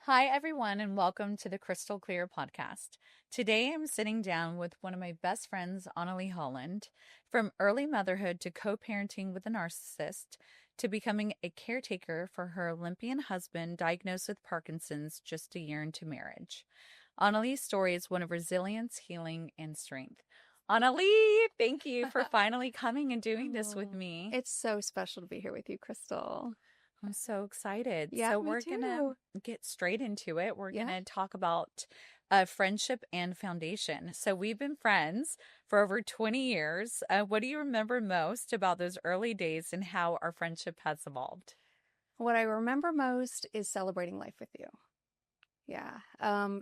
Hi, everyone, and welcome to the Krystle Clear podcast. Today, I'm sitting down with one of my best friends, Analea Holland. From early motherhood to co parenting with a narcissist to becoming a caretaker for her Olympian husband diagnosed with Parkinson's just a year into marriage. Analea's story is one of resilience, healing, and strength. Analea, thank you for finally coming and doing this with Oh, me. it's so special to be here with you, Krystle. I'm so excited. Yeah, So me we're gonna too. get straight into it. We're Yeah. gonna talk about friendship and foundation. So we've been friends for over 20 years. What do you remember most about those early days and how our friendship has evolved? What I remember most is celebrating life with you. Yeah.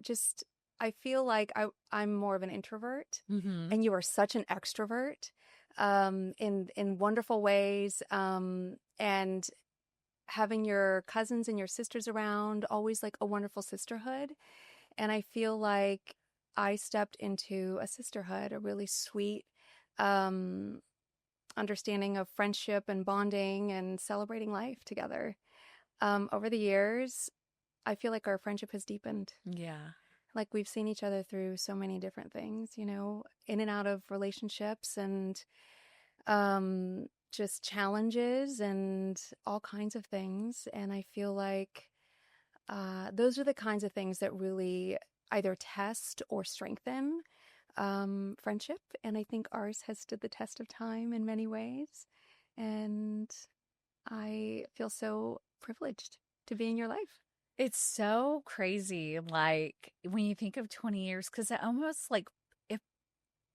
Just I feel like I'm more of an introvert Mm-hmm. and you are such an extrovert in wonderful ways. And having your cousins and your sisters around, always like a wonderful sisterhood. And I feel like I stepped into a sisterhood, a really sweet um understanding of friendship and bonding and celebrating life together. Over the years, I feel like our friendship has deepened. Yeah. Like we've seen each other through so many different things, in and out of relationships and just challenges and all kinds of things. And I feel like those are the kinds of things that really either test or strengthen friendship. And I think ours has stood the test of time in many ways. And I feel so privileged to be in your life. It's so crazy, like when you think of 20 years, because it almost like it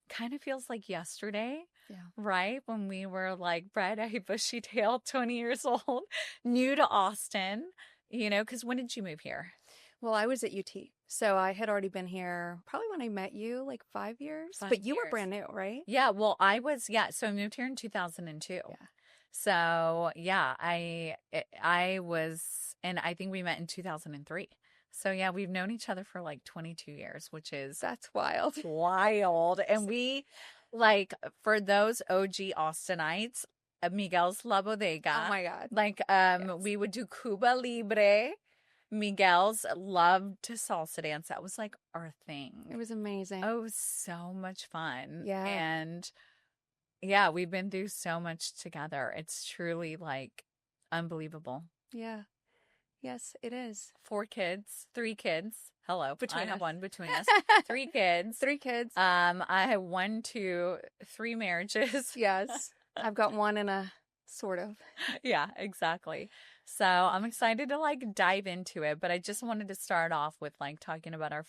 kind of feels like yesterday, Yeah. right? When we were like bright-eyed, bushy-tailed, 20 years old, new to Austin, because when did you move here? Well, I was at UT. So I had already been here probably when I met you, like 5 years. But Five you were years. brand new, right? Yeah, well, so I moved here in 2002. Yeah. So, yeah, I was, and I think we met in 2003. So, yeah, we've known each other for like 22 years, which is That's wild. wild. And like, for those OG Austinites, Miguel's La Oh Bodega, my God. like, Yes. we would do Cuba Libre. Miguel's loved to salsa dance. That was like our It thing. was amazing. Oh, it was so much fun. Yeah. And yeah, we've been through so much together. It's truly like unbelievable. Yeah. Yes, it is. Four kids, three kids. Hello. I Between have us. one between us. Three kids. Three kids. I have one, two, three marriages. Yes. I've got one and a sort of. Yeah, exactly. So I'm excited to like dive into it, but I just wanted to start off with like talking about our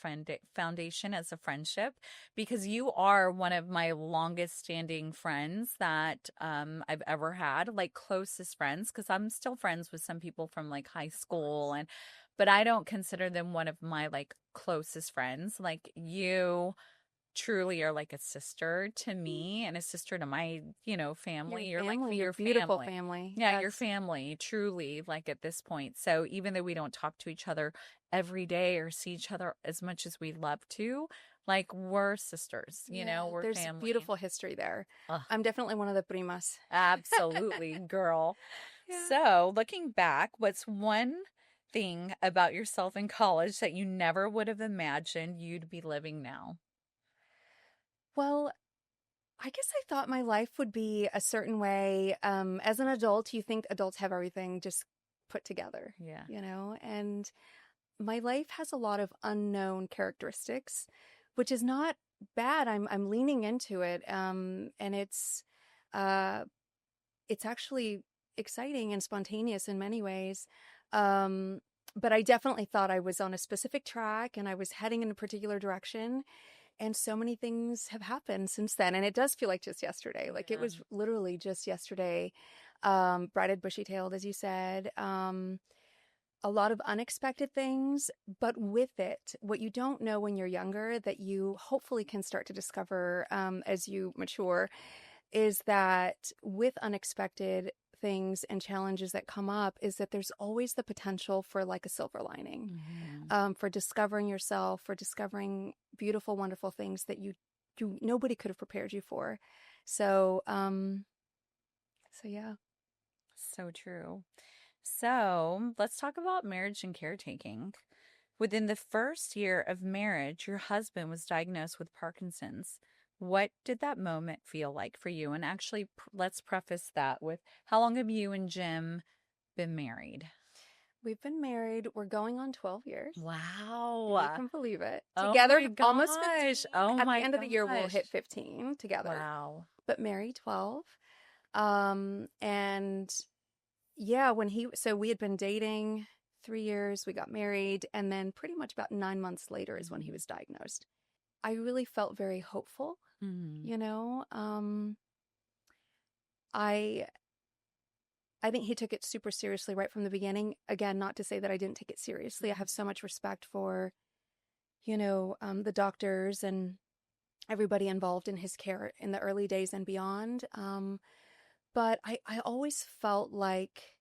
foundation as a friendship because you are one of my longest standing friends that I've ever had, like closest friends, because I'm still friends with some people from like high school but I don't consider them one of my like closest friends. Like you truly are like a sister to me and a sister to my, Your family. You're like family, your your beautiful family. family. Yeah, your Yes. family, truly, like at this point. So even though we don't talk to each other every day or see each other as much as we love to, like we're sisters, Yeah, we're there's family. beautiful history there. Ugh, I'm definitely one of the primas. absolutely, girl. Yeah. So looking back, what's one thing about yourself in college that you never would have imagined you'd be living now? Well, I guess I thought my life would be a certain way. As an adult, you think adults have everything just put together, Yeah. and my life has a lot of unknown characteristics, which is not bad. I'm leaning into it. And uh it's actually exciting and spontaneous in many ways. Um but I definitely thought I was on a specific track and I was heading in a particular direction. And so many things have happened since then. And it does feel like just yesterday. Like it Yeah. was literally just yesterday. Brighted, bushy tailed, as you said. A lot of unexpected things, but with it, what you don't know when you're younger that you hopefully can start to discover as you mature is that with unexpected things and challenges that come up is that there's always the potential for like a silver lining, Hmm. for discovering yourself, for discovering beautiful, wonderful things that you nobody could have prepared you for. So, so yeah. So true. So let's talk about marriage and caretaking. Within the first year of marriage, your husband was diagnosed with Parkinson's. What did that moment feel like for you? And actually, let's preface that with how long have you and Jim been married? We've been married. We're going on 12 years. If you Wow. can believe it. Oh Together, my almost 15. gosh. Oh At the my end of the year, we'll gosh. hit 15 together. Wow. But married 12. And yeah, so we had been dating 3 years, we got married, and then pretty much about 9 months later is when he was diagnosed. I really felt very hopeful, Mm-hmm. you know. I think he took it super seriously right from the beginning. Again, not to say that I didn't take it seriously. I have so much respect for, the doctors and everybody involved in his care in the early days and beyond. But I always felt like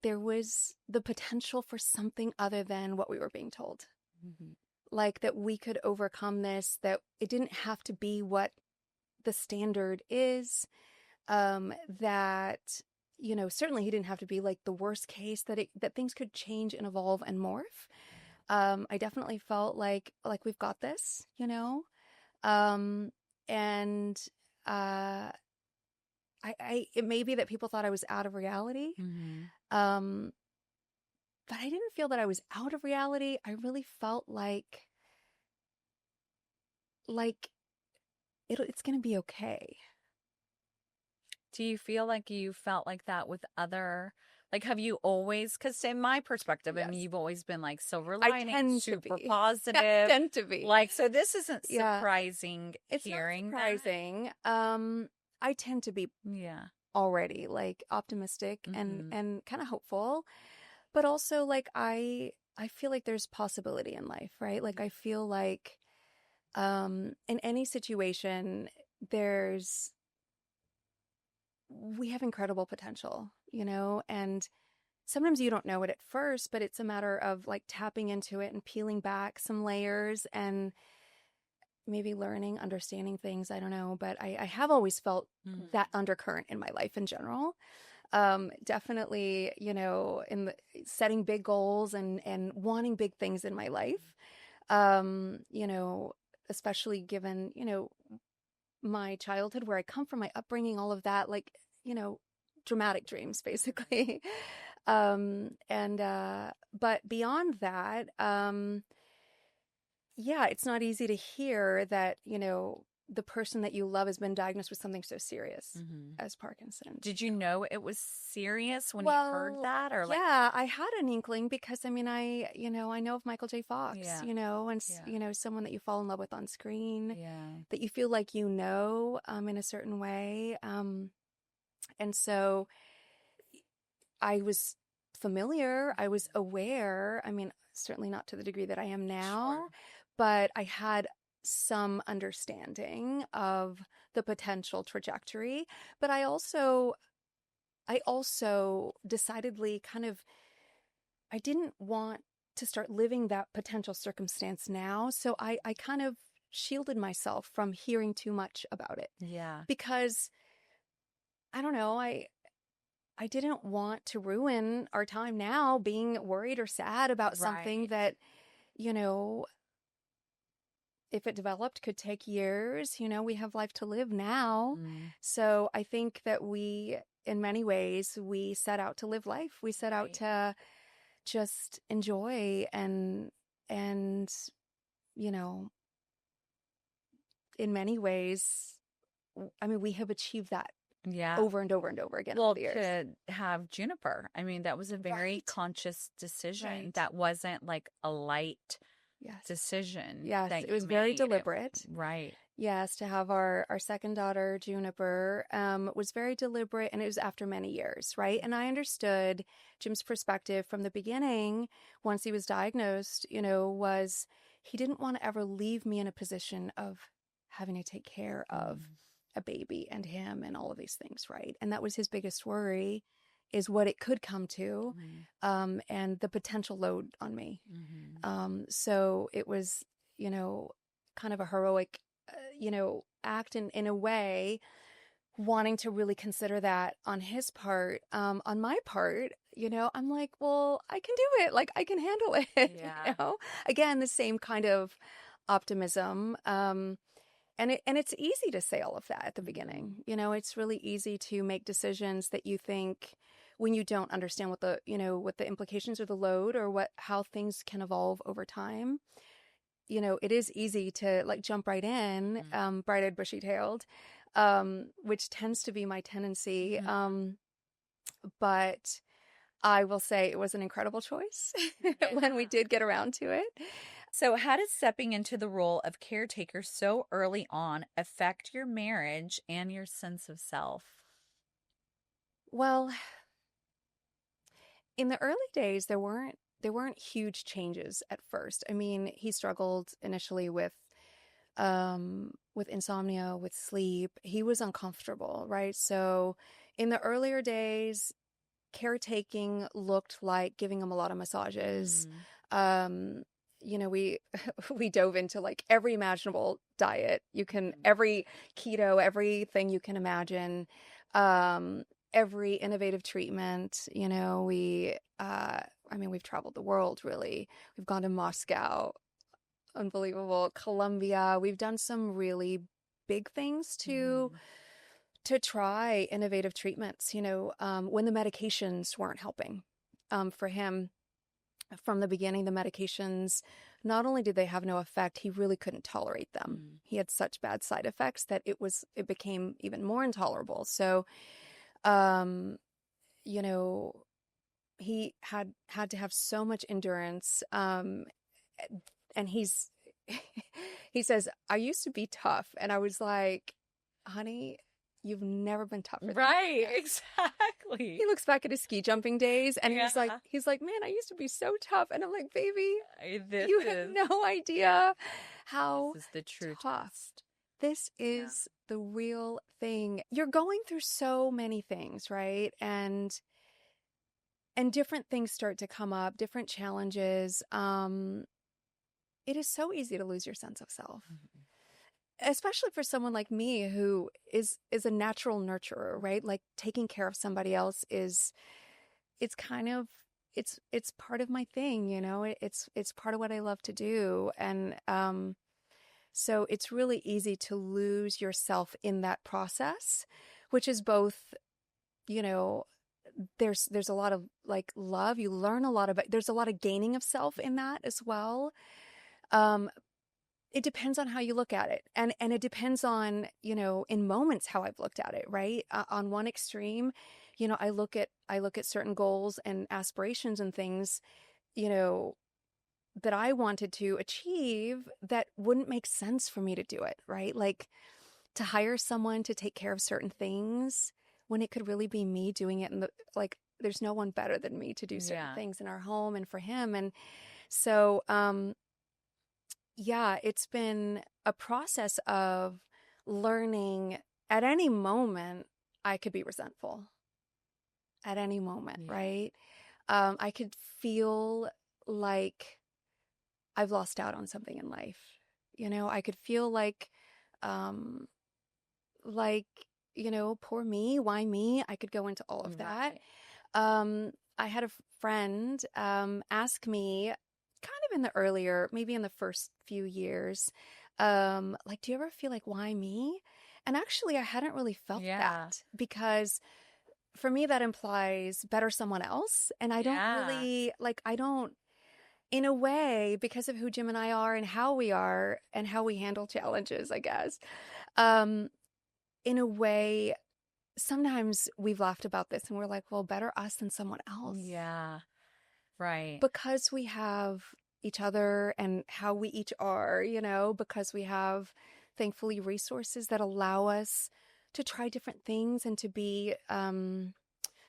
there was the potential for something other than what we were being told. Mm-hmm. Like that we could overcome this, that it didn't have to be what the standard is, that, certainly he didn't have to be like the worst case, that things could change and evolve and morph. I definitely felt like we've got this, and it may be that people thought I was out of reality. Mm-hmm. But I didn't feel that I was out of reality. I really felt like it's going to be okay. Do you feel like you felt like that with other, like, have you always, because in my perspective, I mean, Yes. you've always been like silver I lining, tend to super be. positive. I tend to be. Like, so this isn't Yeah. surprising It's hearing not surprising. I tend to be that. Yeah. already like optimistic Mm-hmm. and kind of hopeful, but also like I feel like there's possibility in life, right? Like I feel like in any situation we have incredible potential, and sometimes you don't know it at first, but it's a matter of like tapping into it and peeling back some layers and maybe learning, understanding things. I don't know, but I have always felt that undercurrent in my life in general. Definitely, in setting big goals and wanting big things in my life. Especially given, my childhood, where I come from, my upbringing, all of that, like, dramatic dreams, basically. But beyond that, yeah, it's not easy to hear that, the person that you love has been diagnosed with something so serious as Parkinson's. Did you know it was serious when you heard that, or like? Yeah, I had an inkling because I mean, I know of Michael J. Fox, Yeah. and someone that you fall in love with on screen, Yeah. that you feel like in a certain way, and so I was familiar, I was aware. I mean, certainly not to the degree that I am now, Sure. but I had some understanding of the potential trajectory. But I also decidedly I didn't want to start living that potential circumstance now. So I kind of shielded myself from hearing too much about it. Yeah. Because I don't know, I didn't want to ruin our time now being worried or sad about something Right. that, if it developed, could take years. We have life to live now. So I think that in many ways, we set out to live life. We set out to just enjoy and, in many ways, I mean, we have achieved that Yeah. over and over and over again Well, over the years. to have Juniper, I mean, that was a very conscious decision. Right. That wasn't like a light Yes. decision. Yes, that it was you very made. deliberate. Right. Yes, to have our second daughter, Juniper, was very deliberate, and it was after many years, right? And I understood Jim's perspective from the beginning, once he was diagnosed, was he didn't want to ever leave me in a position of having to take care of a baby and him and all of these things, right? And that was his biggest worry, is what it could come to, and the potential load on me. So it was, kind of a heroic act in a way, wanting to really consider that on his part. On my part, I'm like, well, I can do it. Like, I can handle it, Yeah. Again, the same kind of optimism. And it's easy to say all of that at the Mhm. beginning. It's really easy to make decisions that you think when you don't understand what the implications or the load or how things can evolve over time. It is easy to like jump right in, Mhm. bright-eyed, bushy-tailed, which tends to be my tendency. Mhm. But I will say it was an incredible choice when we Yeah. did get around to it. So, how did stepping into the role of caretaker so early on affect your marriage and your sense of self? Well, in the early days, there weren't huge changes at first. I mean, he struggled initially with insomnia, with sleep. He was uncomfortable, right? So in the earlier days, caretaking looked like giving him a lot of massages. Mm. Um, we we dove into like every imaginable diet Mhm. every keto, everything you can imagine, um, every innovative treatment. I mean, we've traveled the world really. We've gone to Moscow, unbelievable, Colombia. We've done some really big things Mhm. to try innovative treatments, when the medications weren't helping. For him, from the beginning, the medications, not only did they have no effect, he really couldn't tolerate them. Mm. He had such bad side effects that it became even more intolerable. So, um, you know, he had to have so much endurance. And he says, I used to be tough. And I was like, honey, you've never been tougher than Right, that. exactly. He looks back at his ski jumping days and Yeah. he's like, man, I used to be so tough. And I'm like, baby, This you have is no idea how the true tough. test. This Yeah. is the real thing. You're going through so many things, right? And different things start to come up, different challenges. It is so easy to lose your sense of self, Mhm. especially for someone like me who is a natural nurturer, right? Like taking care of somebody else is it's kind of it's part of my thing, it's part of what I love to do. And so it's really easy to lose yourself in that process, which is both, you know there's a lot of like love. You learn a lot about, there's a lot of gaining of self in that as well. um it depends on how you look at it, and it depends on, in moments how I've looked at it, right? On one extreme, I look at certain goals and aspirations and things, you know that I wanted to achieve that wouldn't make sense for me to do it, right? Like to hire someone to take care of certain things when it could really be me doing it. Like there's no one better than me to do certain Yeah. things in our home and for him. And so, yeah, it's been a process of learning. At any moment, I could be resentful at any moment, Yeah. right? I could feel like I've lost out on something in life. I could feel um, like, poor me, why me? I could go into all of that. Right. I had a friend ask me kind of in the earlier, maybe in the first few years, like, do you ever feel like, why me? And actually, I hadn't really felt Yeah. that because for me, that implies better someone else. And I don't Yeah. really, like, I don't, in a way, because of who Jim and I are and how we are and how we handle challenges, I guess. Um, in a way, sometimes we've laughed about this and we're like, well, better us than someone else Yeah. Right. because we have each other and how we each are, because we have, thankfully, resources that allow us to try different things and to be,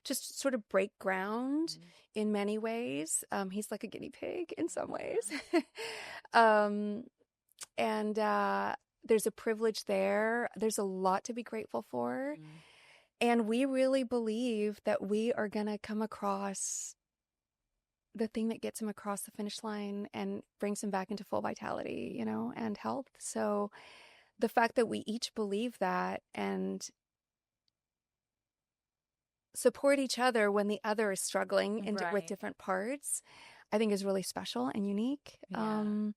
just sort of break ground Mhm. in many ways. He's like a guinea pig in some ways. Mhm. um, and there's a privilege there. There's a lot to be grateful for. Mhm. And we really believe that we are going to come across the thing that gets him across the finish line and brings him back into full vitality, and health. So the fact that we each believe that and support each other when the other is struggling with Right. different parts, I think is really special and unique. Yeah.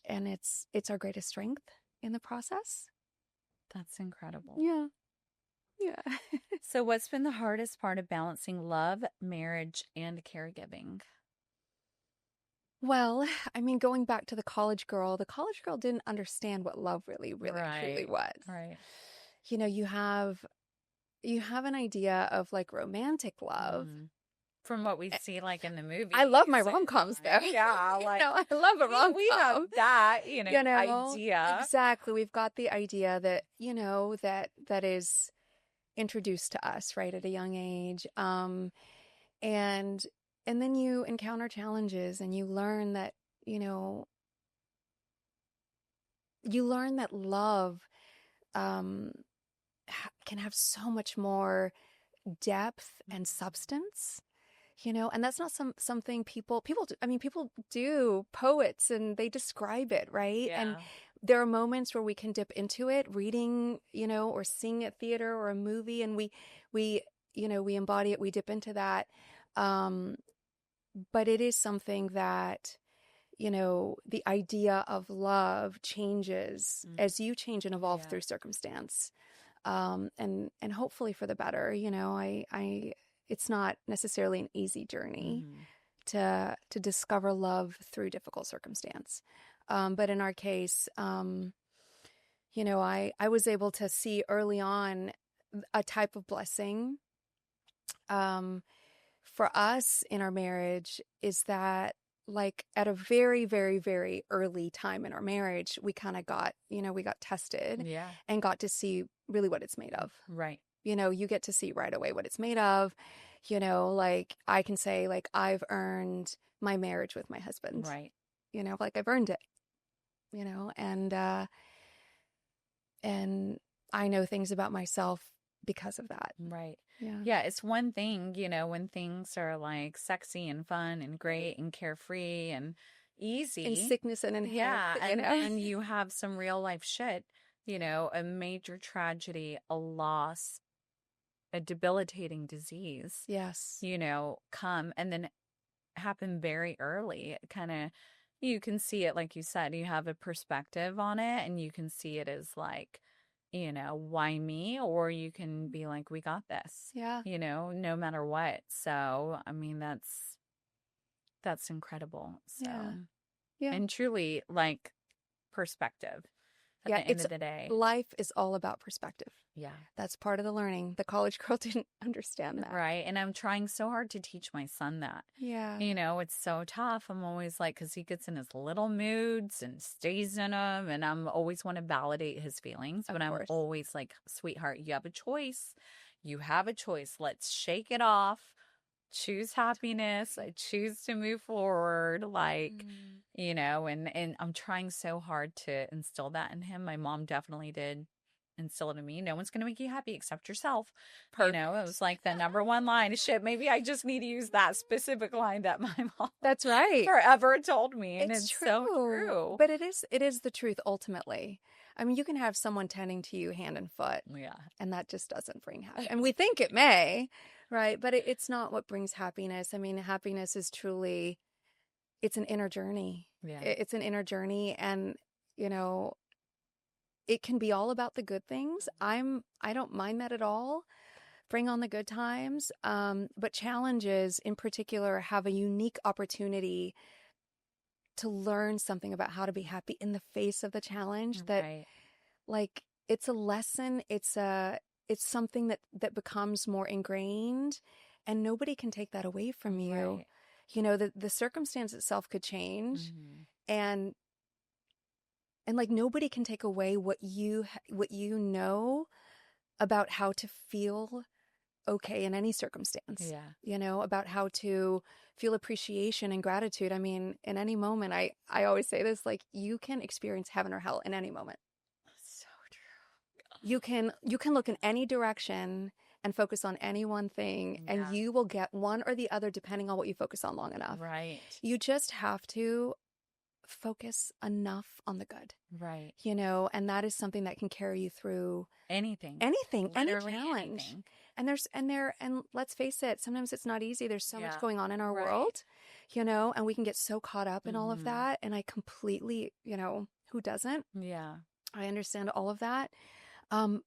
And it's our greatest strength in the process. That's incredible. Yeah. Yeah. So, what's been the hardest part of balancing love, marriage, and caregiving? Well, I mean, going back to the college girl didn't understand what love really, really, truly Right. was. Right. You know, you have an idea of like romantic love. Mhm. From what we see, like in the movies. I love my rom-coms though. Yeah, like I love a rom-com. we have that, idea. Exactly. We've got the idea that, that is introduced to us, right, at a young age. And then you encounter challenges and you learn that, love can have so much more depth and substance, and that's not something people do. I mean, people do, poets, and they describe it, right? Yeah. And there are moments where we can dip into it, reading, or seeing at theater or a movie, and we embody it, we dip into that. But it is something that, the idea of love changes as you change and evolve through circumstance. And hopefully for the better. It's not necessarily an easy journey to discover love through difficult circumstance. But in our case, I was able to see early on a type of blessing for us in our marriage is that, like, at a very, very, very early time in our marriage, we kind of got, we got tested and got to see really what it's made of. Right. You get to see right away what it's made of. Like, I can say, like, I've earned my marriage with my husband. Right. Like, I've earned it, and I know things about myself because of that. Right. Yeah. Yeah. It's one thing, when things are like sexy and fun and great and carefree and easy. In sickness and in health. And you have some real life shit, a major tragedy, a loss, a debilitating disease. Yes. Come and then happen very early. Kind of, you can see it, like you said, you have a perspective on it and you can see it as like, why me? Or you can be like, we got this. Yeah. No matter what. So, I mean, that's incredible. So, yeah. And truly, like, perspective at the end of the day. Life is all about perspective. Yeah. That's part of the learning. The college girl didn't understand that. Right. And I'm trying so hard to teach my son that. Yeah. It's so tough. I'm always like, because he gets in his little moods and stays in them. And I'm always want to validate his feelings. But I'm always like, sweetheart, you have a choice. You have a choice. Let's shake it off. Choose happiness. I choose to move forward. Like, and I'm trying so hard to instill that in him. My mom definitely did instill it in me. No one's going to make you happy except yourself. Perfect. It was like the number one line. Shit, maybe I just need to use that specific line that my mom That's right. forever told me. And it's true. So true. But it is the truth ultimately. I mean, you can have someone tending to you hand and foot. Yeah. And that just doesn't bring happiness. And we think it may, right? But it's not what brings happiness. I mean, happiness is truly, it's an inner journey. Yeah. It's an inner journey. And, it can be all about the good things. I don't mind that at all. Bring on the good times. But challenges in particular have a unique opportunity to learn something about how to be happy in the face of the challenge. That, like, it's a lesson. It's something that becomes more ingrained, and nobody can take that away from you. Right. The circumstance itself could change, and like, nobody can take away what you know about how to feel okay in any circumstance. Yeah. About how to feel appreciation and gratitude. I mean, in any moment, I always say this, like, you can experience heaven or hell in any moment. So true. You can look in any direction and focus on any one thing, and you will get one or the other depending on what you focus on long enough. Right. You just have to focus enough on the good. Right. And that is something that can carry you through anything, any challenge. Anything. And let's face it, sometimes it's not easy. There's so much Yeah. going on in our Right. world, and we can get so caught up in all of Mhm. that. And I completely, who doesn't? Yeah. I understand all of that. Um,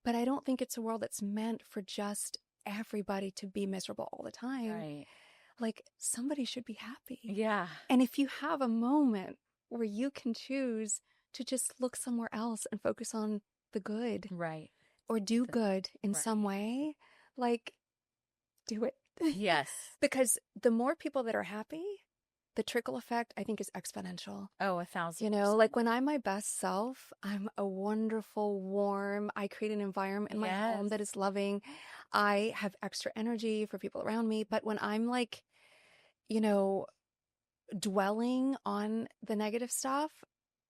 but I don't think it's a world that's meant for just everybody to be miserable all the time. Right. Like, somebody should be happy. Yeah. And if you have a moment where you can choose to just look somewhere else and focus on the good Right. or do good in Right. some way, like, do it. Yes. Because the more people that are happy, the trickle effect, I think, is exponential. Oh, 1,000%. Like when I'm my best self, I'm a wonderful, warm, I create an environment in my home Yes. that is loving. I have extra energy for people around me. But when I'm like, dwelling on the negative stuff,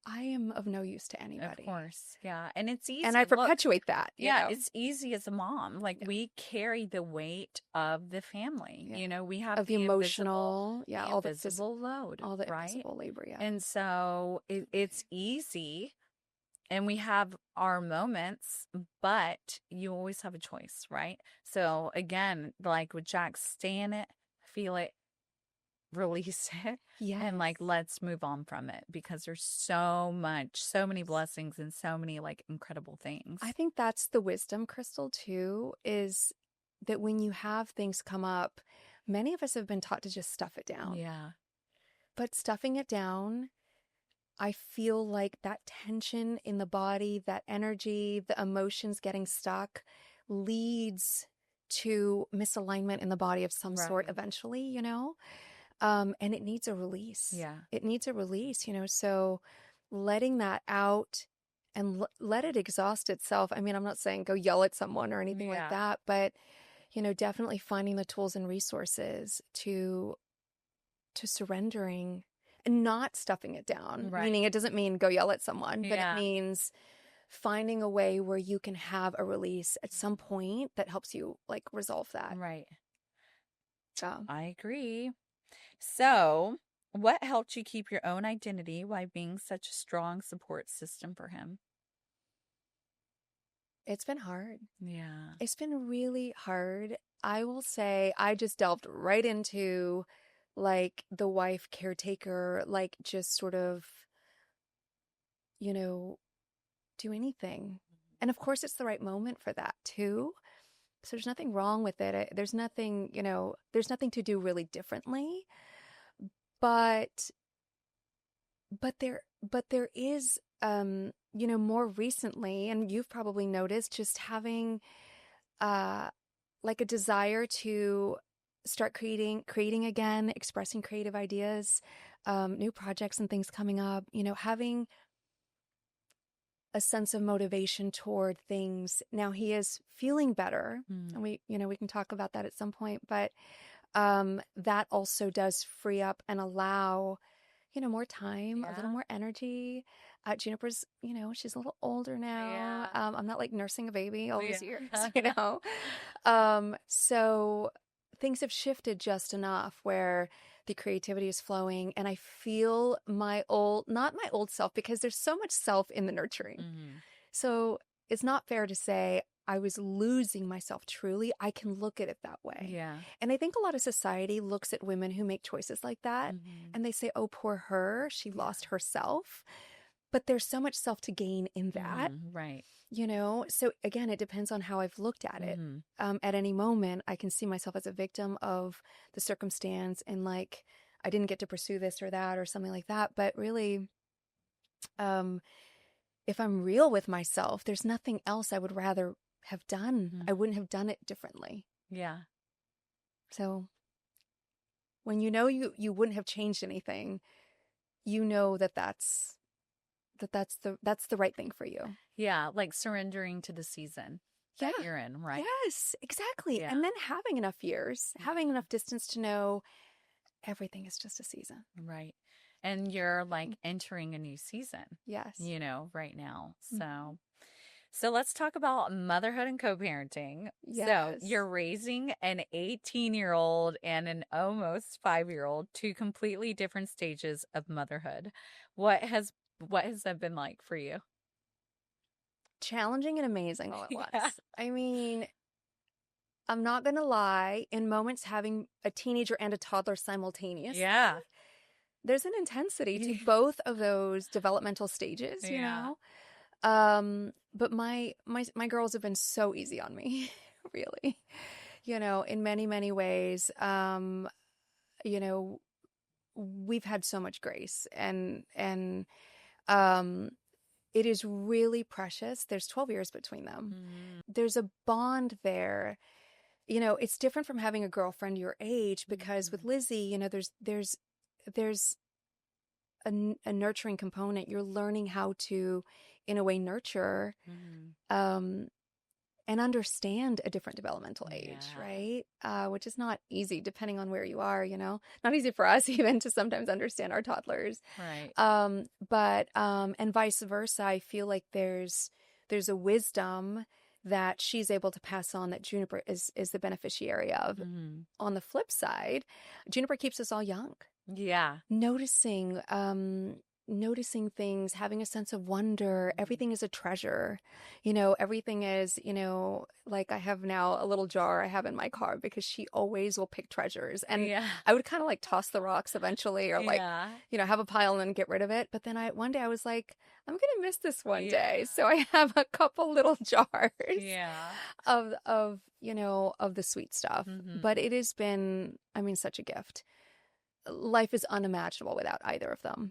I am of no use to Of anybody. course. Yeah. And it's easy. And I Look, perpetuate that. yeah, it's easy as a mom. Like we carry the weight of the family. Yeah. We have Of the invisible, emotional, yeah, the all the invisible load, all the right? invisible labor, yeah. And so it's easy, and we have our moments, but you always have a choice, right? So again, like with Jack, stay in it, feel it, release it, and like Yes. let's move on from it, because there's so many blessings and so many like incredible things. I think that's the wisdom, Krystle, too, is that when you have things come up, many of us have been taught to just stuff it down. Yeah. But stuffing it down, I feel like that tension in the body, that energy, the emotions getting stuck leads to misalignment in the body of some sort Right. eventually, and it needs a release. Yeah. It needs a release, so letting that out and let it exhaust itself. I mean, I'm not saying go yell at someone or anything like that, but, definitely finding the tools and resources to surrendering and not stuffing it down. Right. Meaning it doesn't mean go yell at someone, but Yeah. it means finding a way where you can have a release at some point that helps you like resolve that. Right. So I agree. So, what helped you keep your own identity while being such a strong support system for him? it's been hard. Yeah. It's been really hard. I will say I just delved right into like the wife caretaker, like just sort of, do anything. And of course, it's the right moment for that too. So there's nothing wrong with it. There's nothing, there's nothing to do really differently. But there is, more recently, and you've probably noticed, just having like a desire to start creating again, expressing creative ideas, new projects and things coming up, having a sense of motivation toward things. Now he is feeling better, and we can talk about that at some point, but that also does free up and allow, more time, a little more energy. Juniper's, she's a little older now. Yeah. I'm not like nursing a baby all these years, So things have shifted just enough where the creativity is flowing, and I feel not my old self, because there's so much self in the nurturing. Mm-hmm. So it's not fair to say I was losing myself truly. I can look at it that way. Yeah. And I think a lot of society looks at women who make choices like that, and they say, oh, poor her, she lost herself. But there's so much self to gain in that. Right. So again, it depends on how I've looked at it. At any moment, I can see myself as a victim of the circumstance, and like, I didn't get to pursue this or that or something like that. But really, if I'm real with myself, there's nothing else I would rather have done. I wouldn't have done it differently. Yeah. So when you wouldn't have changed anything, that's the right thing for you. Yeah, like surrendering to the season that you're in, right? Yes, exactly. Yeah. And then having enough years, having enough distance to know everything is just a season. Right. And you're like entering a new season. Yes. Right now. So let's talk about motherhood and co-parenting. Yes. So you're raising an 18-year-old and an almost 5-year-old, two completely different stages of motherhood. What has that been like for you? Challenging and amazing all at once. Yeah. I mean, I'm not going to lie, in moments having a teenager and a toddler simultaneously, Yeah. there's an intensity to both of those developmental stages, you Yeah. know? But my girls have been so easy on me, really, in many, many ways. You know, we've had so much grace and um it is really precious. There's 12 years between them. Mm-hmm. There's a bond there. It's different from having a girlfriend your age because with Lizzie, there's a nurturing component. You're learning how to, in a way, nurture and understand a different developmental age, right? Which is not easy depending on where you are, Not easy for us even to sometimes understand our toddlers. Right. But and vice versa, I feel like there's a wisdom that she's able to pass on that Juniper is the beneficiary of. Mm-hmm. On the flip side, Juniper keeps us all young. Yeah. Noticing things, having a sense of wonder. Everything is a treasure. Everything is, like I have now a little jar I have in my car because she always will pick treasures. And I would kind of like toss the rocks eventually or like, have a pile and then get rid of it. But then one day I was like, I'm going to miss this one day. So I have a couple little jars of the sweet stuff. But it has been, such a gift. Life is unimaginable without either of them.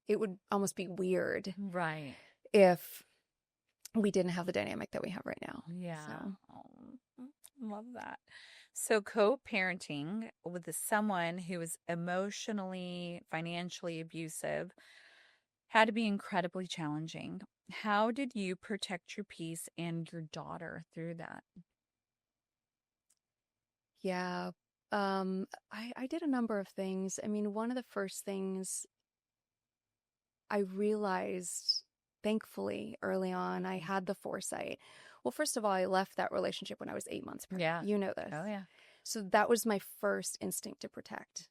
It would almost be weird. Right. If we didn't have the dynamic that we have right now. Yeah. So. Oh, love that. So co-parenting with someone who is emotionally, financially abusive had to be incredibly challenging. How did you protect your peace and your daughter through that? Yeah. I did a number of things. One of the first things I realized, thankfully, early on, I had the foresight. Well, first of all, I left that relationship when I was 8 months pregnant. Yeah. You know this. Oh, yeah. So that was my first instinct to protect.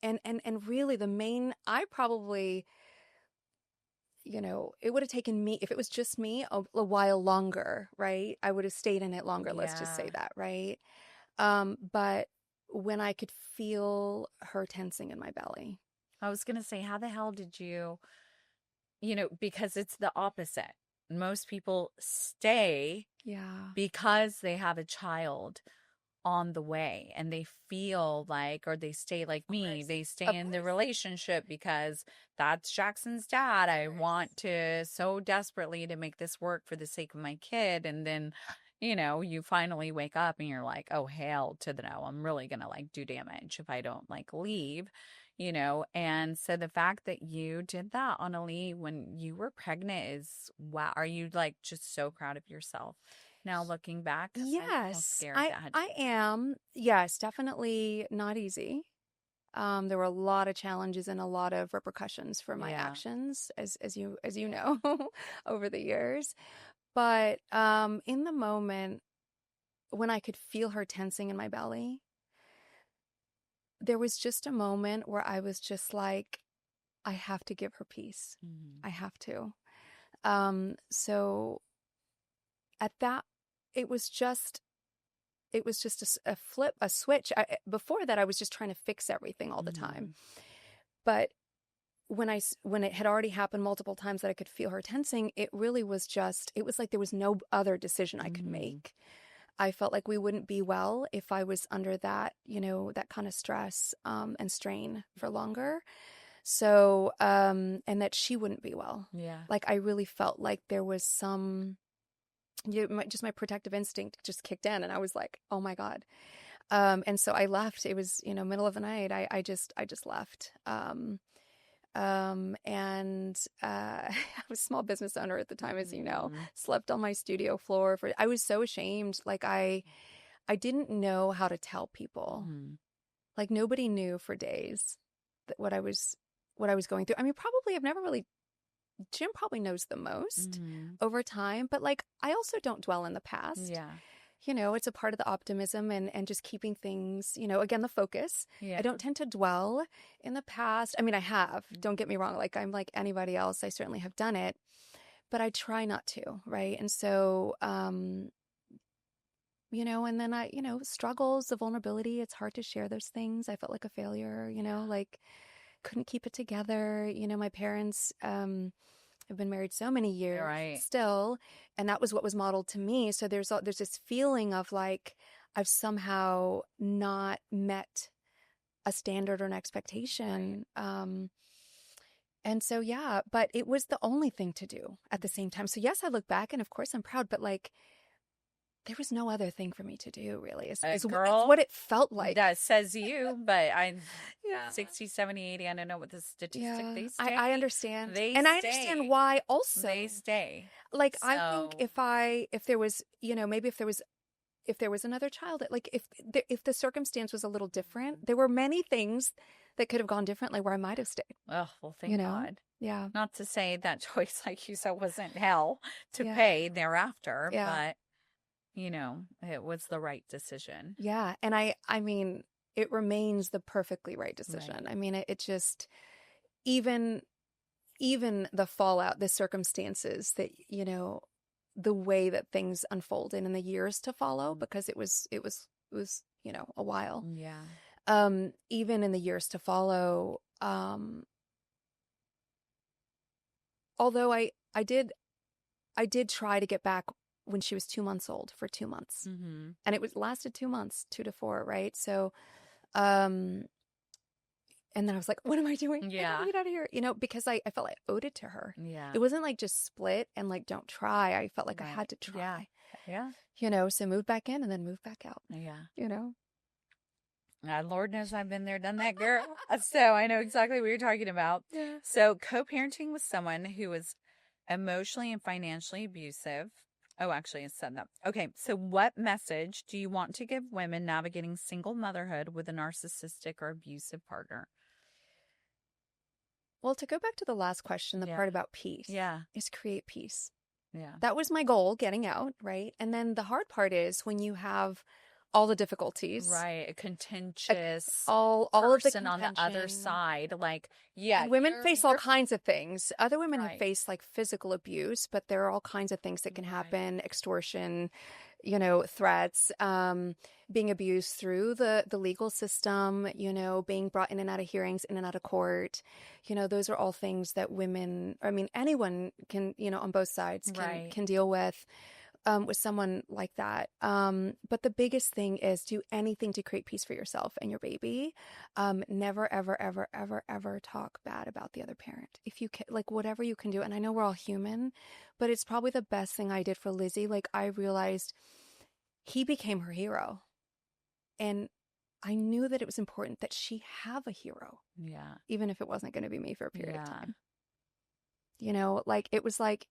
And really I probably, it would have taken me, if it was just me, a while longer, right? I would have stayed in it longer. Let's just say that, right? But when I could feel her tensing in my belly. I was going to say, how the hell did you, because it's the opposite. Most people stay because they have a child on the way and they feel like, or they stay like me, they stay in the relationship because that's Jackson's dad. I want to so desperately to make this work for the sake of my kid. And then you finally wake up and you're like, oh, hell to the no. I'm really going to like do damage if I don't like leave, And so the fact that you did that, Annalie, when you were pregnant is, wow. Are you like just so proud of yourself now looking back? Yes, I am. Yes, definitely not easy. There were a lot of challenges and a lot of repercussions for my actions, as you know, over the years. But in the moment when I could feel her tensing in my belly, there was just a moment where I was just like, I have to give her peace. I have to. So at that, it was just a switch. Before that, I was just trying to fix everything all the time. But when it had already happened multiple times that I could feel her tensing, it really was it was like there was no other decision I could make. I felt like we wouldn't be well if I was under that, that kind of stress and strain for longer. So, and that she wouldn't be well. Yeah. Like I really felt like there was just my protective instinct just kicked in and I was like, oh my God. And so I left. It was, middle of the night. I just left. I was a small business owner at the time, as you know, slept on my studio floor I was so ashamed. Like I didn't know how to tell people. Like nobody knew for days that what I was going through. Probably Jim probably knows the most over time, but like, I also don't dwell in the past. Yeah. It's a part of the optimism and just keeping things, again, the focus. Yeah. I don't tend to dwell in the past. I have, don't get me wrong. Like I'm like anybody else. I certainly have done it, but I try not to, right? And so, you know, and then I, you know, struggles, the vulnerability, it's hard to share those things. I felt like a failure, you know, like couldn't keep it together. You know, my parents have been married so many years Right. still, and that was what was modeled to me. So there's this feeling of like I've somehow not met a standard or an expectation. And so, yeah, but it was the only thing to do at the same time. So yes, I look back and of course I'm proud, but like there was no other thing for me to do really is Girl, what it felt like. that says you, but I Yeah. 60, 70, 80, I don't know what the statistic Yeah, they stay. I understand. They And I stay. understand why also. They stay. Like, I think So if there was, you know, maybe if there was another child, like if the circumstance was a little different, there were many things that could have gone differently where I might have stayed, oh, well, thank you know? God. Yeah. Not to say that choice, like you said, wasn't hell to Yeah. pay thereafter, Yeah. but you know, it was the right decision. Yeah. And I mean, it remains the perfectly right decision. Right. I mean, it just, even the fallout, the circumstances that, you know, the way that things unfolded in the years to follow, because it was, you know, a while. Yeah. Even in the years to follow, although I did try to get back when she was 2 months old for 2 months. Mm-hmm. And it lasted 2 months, 2 to 4, right? So, and then I was like, what am I doing? Yeah. I gotta get out of here, you know, because I felt like I owed it to her. Yeah. It wasn't like just split and like don't try. I felt like I Right. had to try. Yeah. Yeah. You know, so moved back in and then moved back out. Yeah. You know? Lord knows I've been there, done that, girl. So I know exactly what you're talking about. Yeah. So co-parenting with someone who was emotionally and financially abusive. Oh, actually, it said that. Okay. So what message do you want to give women navigating single motherhood with a narcissistic or abusive partner? Well, to go back to the last question, the Yeah. part about peace Yeah. is create peace. Yeah. That was my goal, getting out, right? And then the hard part is when you have all the difficulties, Right. A contentious all of the person on the other contention. side. Like, yeah. And women face all kinds of things. Other women have Right. faced like physical abuse, but there are all kinds of things that can Right. happen: extortion, you know, threats, being abused through the legal system, you know, being brought in and out of hearings, in and out of court. You know, those are all things that women, I mean, anyone can, you know, on both sides Right. can deal with someone like that. But the biggest thing is do anything to create peace for yourself and your baby. Never, ever, ever, ever, ever talk bad about the other parent. If you can, like, whatever you can do. And I know we're all human, but it's probably the best thing I did for Lizzie. Like, I realized he became her hero. And I knew that it was important that she have a hero. Yeah. Even if it wasn't going to be me for a period of Yeah. time. You know, like, it was like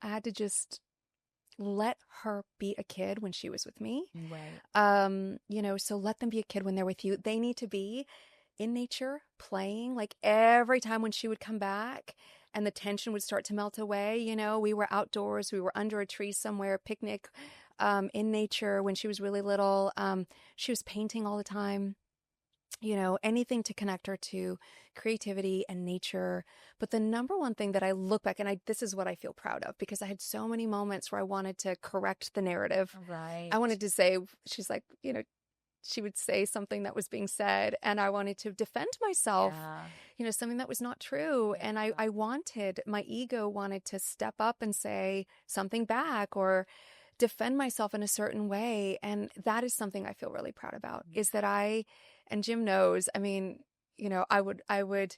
I had to just let her be a kid when she was with me. Right. You know, so let them be a kid when they're with you. They need to be in nature, playing. Like, every time when she would come back and the tension would start to melt away, you know, we were outdoors, we were under a tree somewhere, picnic, in nature when she was really little. She was painting all the time. You know, anything to connect her to creativity and nature. But the number one thing that I look back, and this is what I feel proud of, because I had so many moments where I wanted to correct the narrative. Right. I wanted to say, she's like, you know, she would say something that was being said, and I wanted to defend myself, Yeah. you know, something that was not true. And my ego wanted to step up and say something back or defend myself in a certain way. And that is something I feel really proud about, is that and Jim knows, I mean, you know, I would,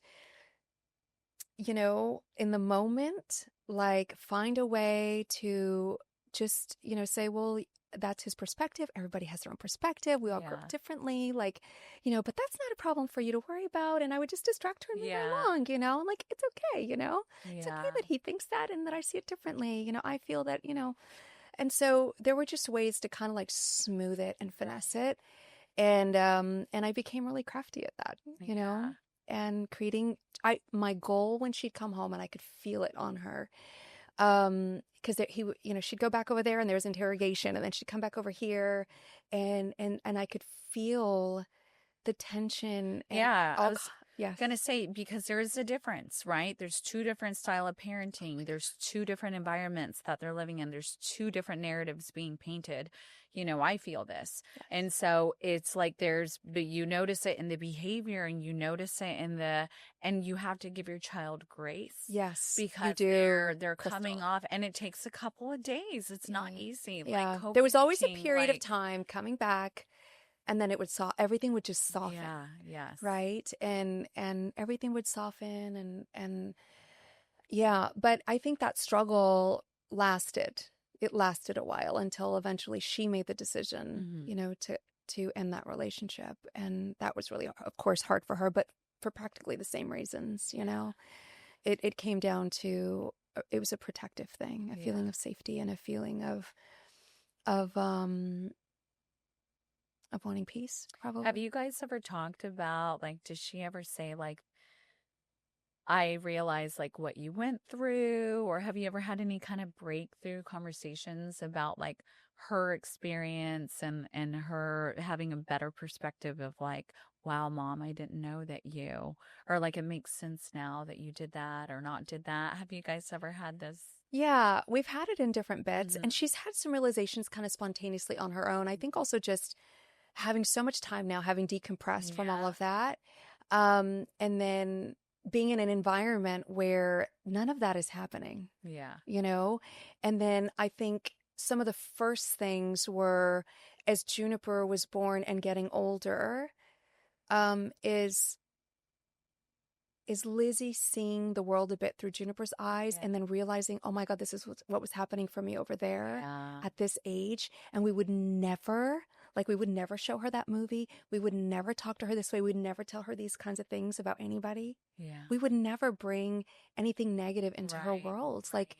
you know, in the moment, like, find a way to just, you know, say, well, that's his perspective. Everybody has their own perspective. We all grow up differently. Like, you know, but that's not a problem for you to worry about. And I would just distract her and move her along, you know, like, it's okay, you know, it's okay that he thinks that and that I see it differently. You know, I feel that, you know, and so there were just ways to kind of like smooth it and finesse it. And I became really crafty at that, you know, and creating, my goal when she'd come home and I could feel it on her, because you know, she'd go back over there and there was interrogation, and then she'd come back over here, and I could feel the tension. And Yes. Gonna say, because there is a difference, right? There's two different style of parenting. There's two different environments that they're living in. There's two different narratives being painted. I feel this. Yes. And so it's like but you notice it in the behavior, and you notice it and you have to give your child grace. Yes, Because you do, they're Krystle. coming off, and it takes a couple of days. It's not easy. Yeah. Like There was always a co-parenting, period of time coming back, and then everything would just soften. Yeah, yes. Right? And everything would soften and yeah, but I think that struggle lasted. It lasted a while until eventually she made the decision, to end that relationship. And that was really, of course, hard for her, but for practically the same reasons, It came down to, it was a protective thing, a feeling of safety and a feeling of wanting peace, probably. Have you guys ever talked about, like, did she ever say, like, I realize, like, what you went through? Or have you ever had any kind of breakthrough conversations about, like, her experience and her having a better perspective of, like, wow, Mom, I didn't know that or like, it makes sense now that you did that or not did that. Have you guys ever had this? Yeah, we've had it in different bits, and she's had some realizations kind of spontaneously on her own. I think also just having so much time now, having decompressed from all of that, and then being in an environment where none of that is happening. Yeah. And then I think some of the first things were, as Juniper was born and getting older, is Lizzie seeing the world a bit through Juniper's eyes and then realizing, oh my God, this is what was happening for me over there at this age. And we would never show her that movie. We would never talk to her this way. We'd never tell her these kinds of things about anybody. Yeah. We would never bring anything negative into her world. Like,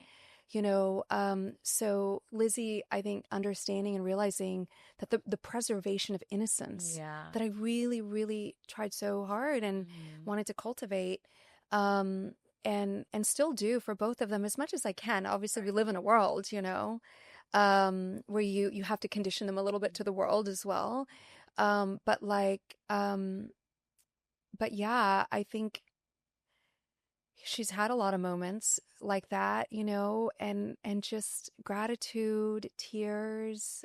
so Lizzie, I think, understanding and realizing that the preservation of innocence that I really, really tried so hard and wanted to cultivate, and still do for both of them as much as I can. Obviously, we live in a world, where you have to condition them a little bit to the world as well. But yeah, I think she's had a lot of moments like that, and just gratitude, tears,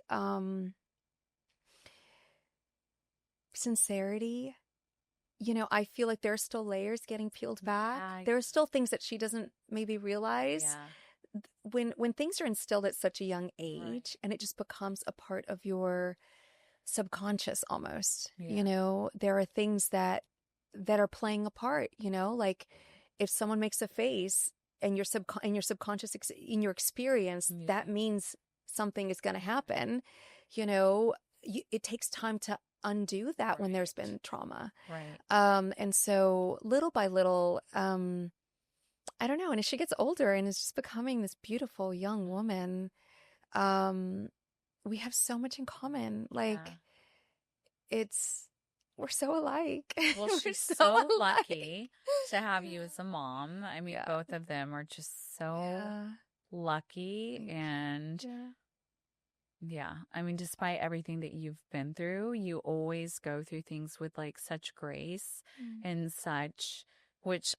sincerity. I feel like there are still layers getting peeled back. There are still things that she doesn't maybe realize. When things are instilled at such a young age, and it just becomes a part of your subconscious almost, there are things that are playing a part, like if someone makes a face and your subconscious in your experience, that means something is going to happen. It takes time to undo that when there's been trauma. And so little by little, I don't know. And as she gets older and is just becoming this beautiful young woman, we have so much in common. Like we're so alike. Well, she's so lucky to have you as a mom. I mean, both of them are just so lucky. And I mean, despite everything that you've been through, you always go through things with like such grace and such, which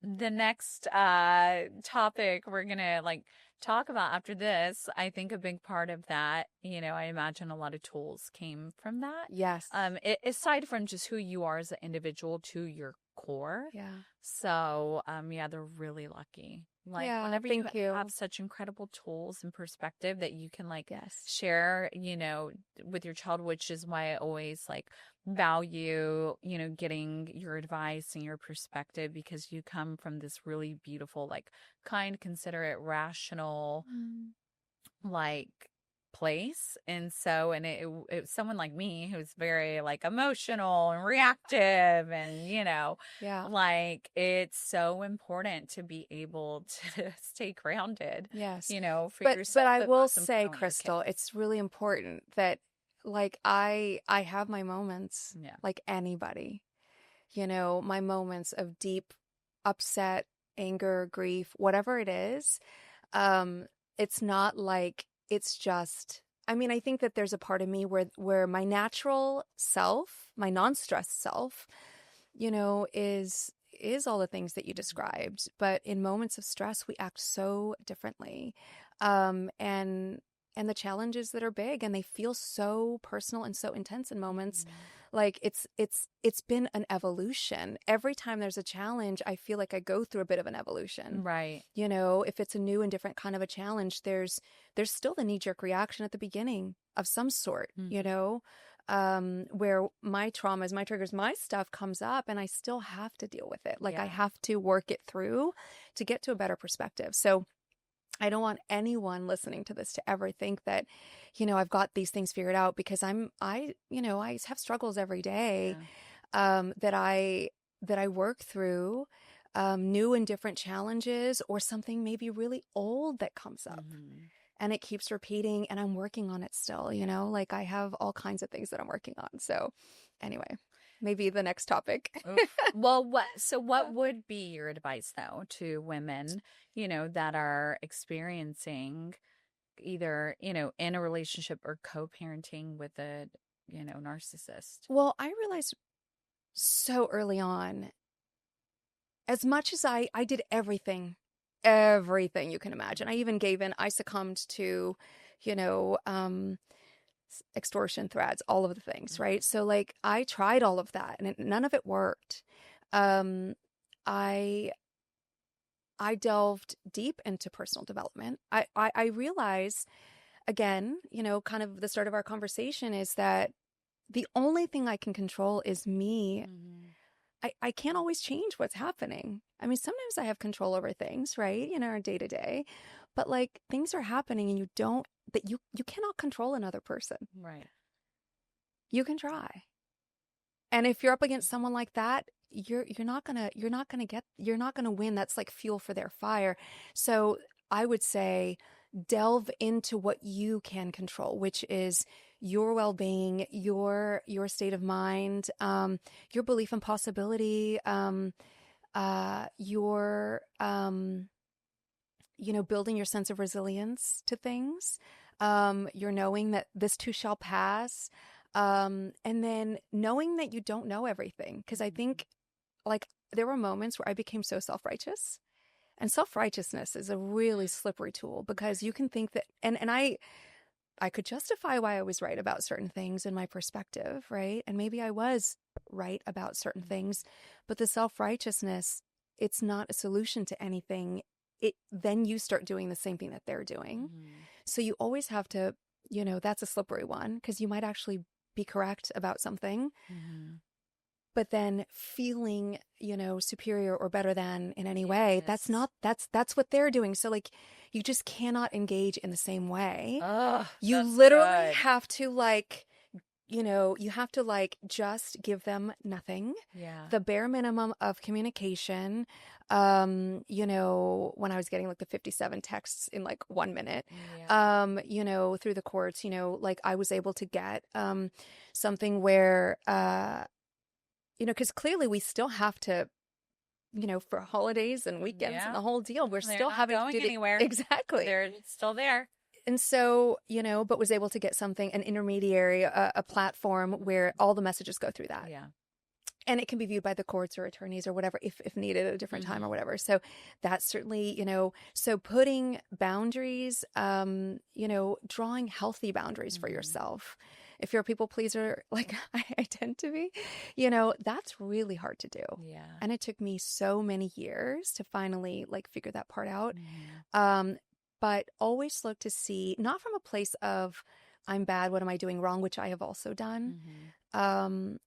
the next topic we're going to like talk about after this, I think a big part of that, I imagine a lot of tools came from that. Yes. Aside from just who you are as an individual to your core. Yeah. So, they're really lucky. Like whenever you have such incredible tools and perspective that you can like share, with your child, which is why I always like value, getting your advice and your perspective, because you come from this really beautiful, like kind, considerate, rational, like place. And so, and it someone like me who's very like emotional and reactive and, like it's so important to be able to stay grounded. Yes. For but yourself. But I will say, Krystle, it's really important that like I have my moments like anybody, my moments of deep upset, anger, grief, whatever it is. It's not like it's just, I mean, I think that there's a part of me where my natural self, my non-stressed self, is all the things that you described. But in moments of stress, we act so differently. And the challenges that are big and they feel so personal and so intense in moments. Mhm. Like it's been an evolution. Every time there's a challenge, I feel like I go through a bit of an evolution. Right. If it's a new and different kind of a challenge, there's still the knee-jerk reaction at the beginning of some sort, Mhm. where my traumas, my triggers, my stuff comes up and I still have to deal with it. Like I Yeah. have to work it through to get to a better perspective. So I don't want anyone listening to this to ever think that, I've got these things figured out, because I have struggles every day, Yeah. that I work through, new and different challenges, or something maybe really old that comes up Mhm. and it keeps repeating, and I'm working on it still, like I have all kinds of things that I'm working on. So anyway, maybe the next topic. Oof. Well, what would be your advice though to women, that are experiencing either, in a relationship or co-parenting with a, narcissist? Well, I realized so early on, as much as I did everything you can imagine. I even gave in. I succumbed to, you know, um, extortion threats, all of the things, right? So like I tried all of that, and none of it worked. Um, I I delved deep into personal development. I realize, again, kind of the start of our conversation is that the only thing I can control is me. Mhm. I can't always change what's happening. I mean, sometimes I have control over things, right? Our day to day, but like things are happening and you cannot control another person. Right. You can try. And if you're up against someone like that, you're not gonna win. That's like fuel for their fire. So I would say delve into what you can control, which is your well-being, your state of mind, your belief in possibility, your building your sense of resilience to things. You're knowing that this too shall pass. And then knowing that you don't know everything. Because I Mhm. think, like, there were moments where I became so self-righteous. And self-righteousness is a really slippery tool, because you can think that, and I could justify why I was right about certain things in my perspective, right? And maybe I was right about certain things, but the self-righteousness, it's not a solution to anything. Then you start doing the same thing that they're doing. Mhm. So you always have to, that's a slippery one, because you might actually be correct about something, Mhm. but then feeling, superior or better than in any way, Yes. that's what they're doing. So like you just cannot engage in the same way. Oh, You that's literally good. have to like, just give them nothing, Yeah. the bare minimum of communication. When I was getting like the 57 texts in like 1 minute, Yeah. through the courts, like I was able to get something where, because clearly we still have to, for holidays and weekends and Yeah. the whole deal, we're They're still not having to going do the anywhere. exactly. They're still there. And so, but was able to get something, an intermediary, a platform where all the messages go through that. Yeah. And it can be viewed by the courts or attorneys or whatever, if needed at a different time or Mhm. whatever. So that's certainly, so putting boundaries, drawing healthy boundaries for Mhm. yourself. If you're a people pleaser, like I tend to be, that's really hard to do. Yeah. And it took me so many years to finally like figure that part out. Mhm. Um, but always look to see, not from a place of I'm bad, what am I doing wrong, which I have also done. Mhm. Um,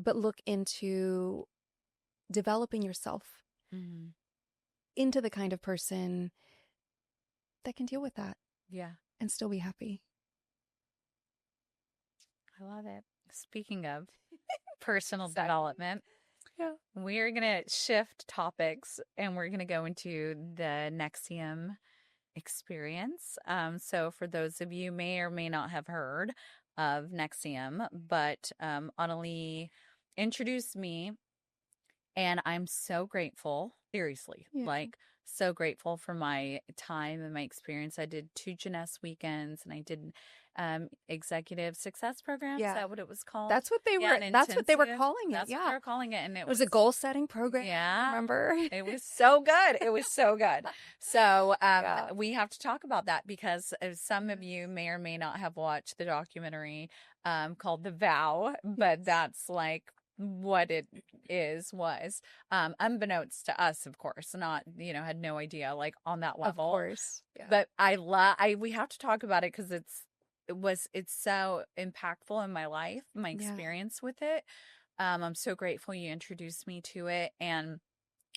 but look into developing yourself Mhm. into the kind of person that can deal with that Yeah. and still be happy. I love it. Speaking of personal Exactly. development, Yeah. we're going to shift topics and we're going to go into the NXIVM experience. So, for those of you may or may not have heard of NXIVM, but Annalie introduced me, and I'm so grateful. Seriously, Yeah. like so grateful for my time and my experience. I did 2 Jeunesse weekends, and I did executive success program. Is Yeah. that what it was called? That's what they Yeah, were. an That's what they were intensive. calling it. That's what Yeah. they were calling it, and It was a goal setting program. Yeah. Remember? It was so good. It was so good. So Yeah. we have to talk about that because some of you may or may not have watched the documentary called The Vow, but that's like what it was unbeknownst to us, of course, not, had no idea like on that level. Of course. Yeah. But we have to talk about it because it's so impactful in my life, my experience with it. I'm so grateful you introduced me to it, and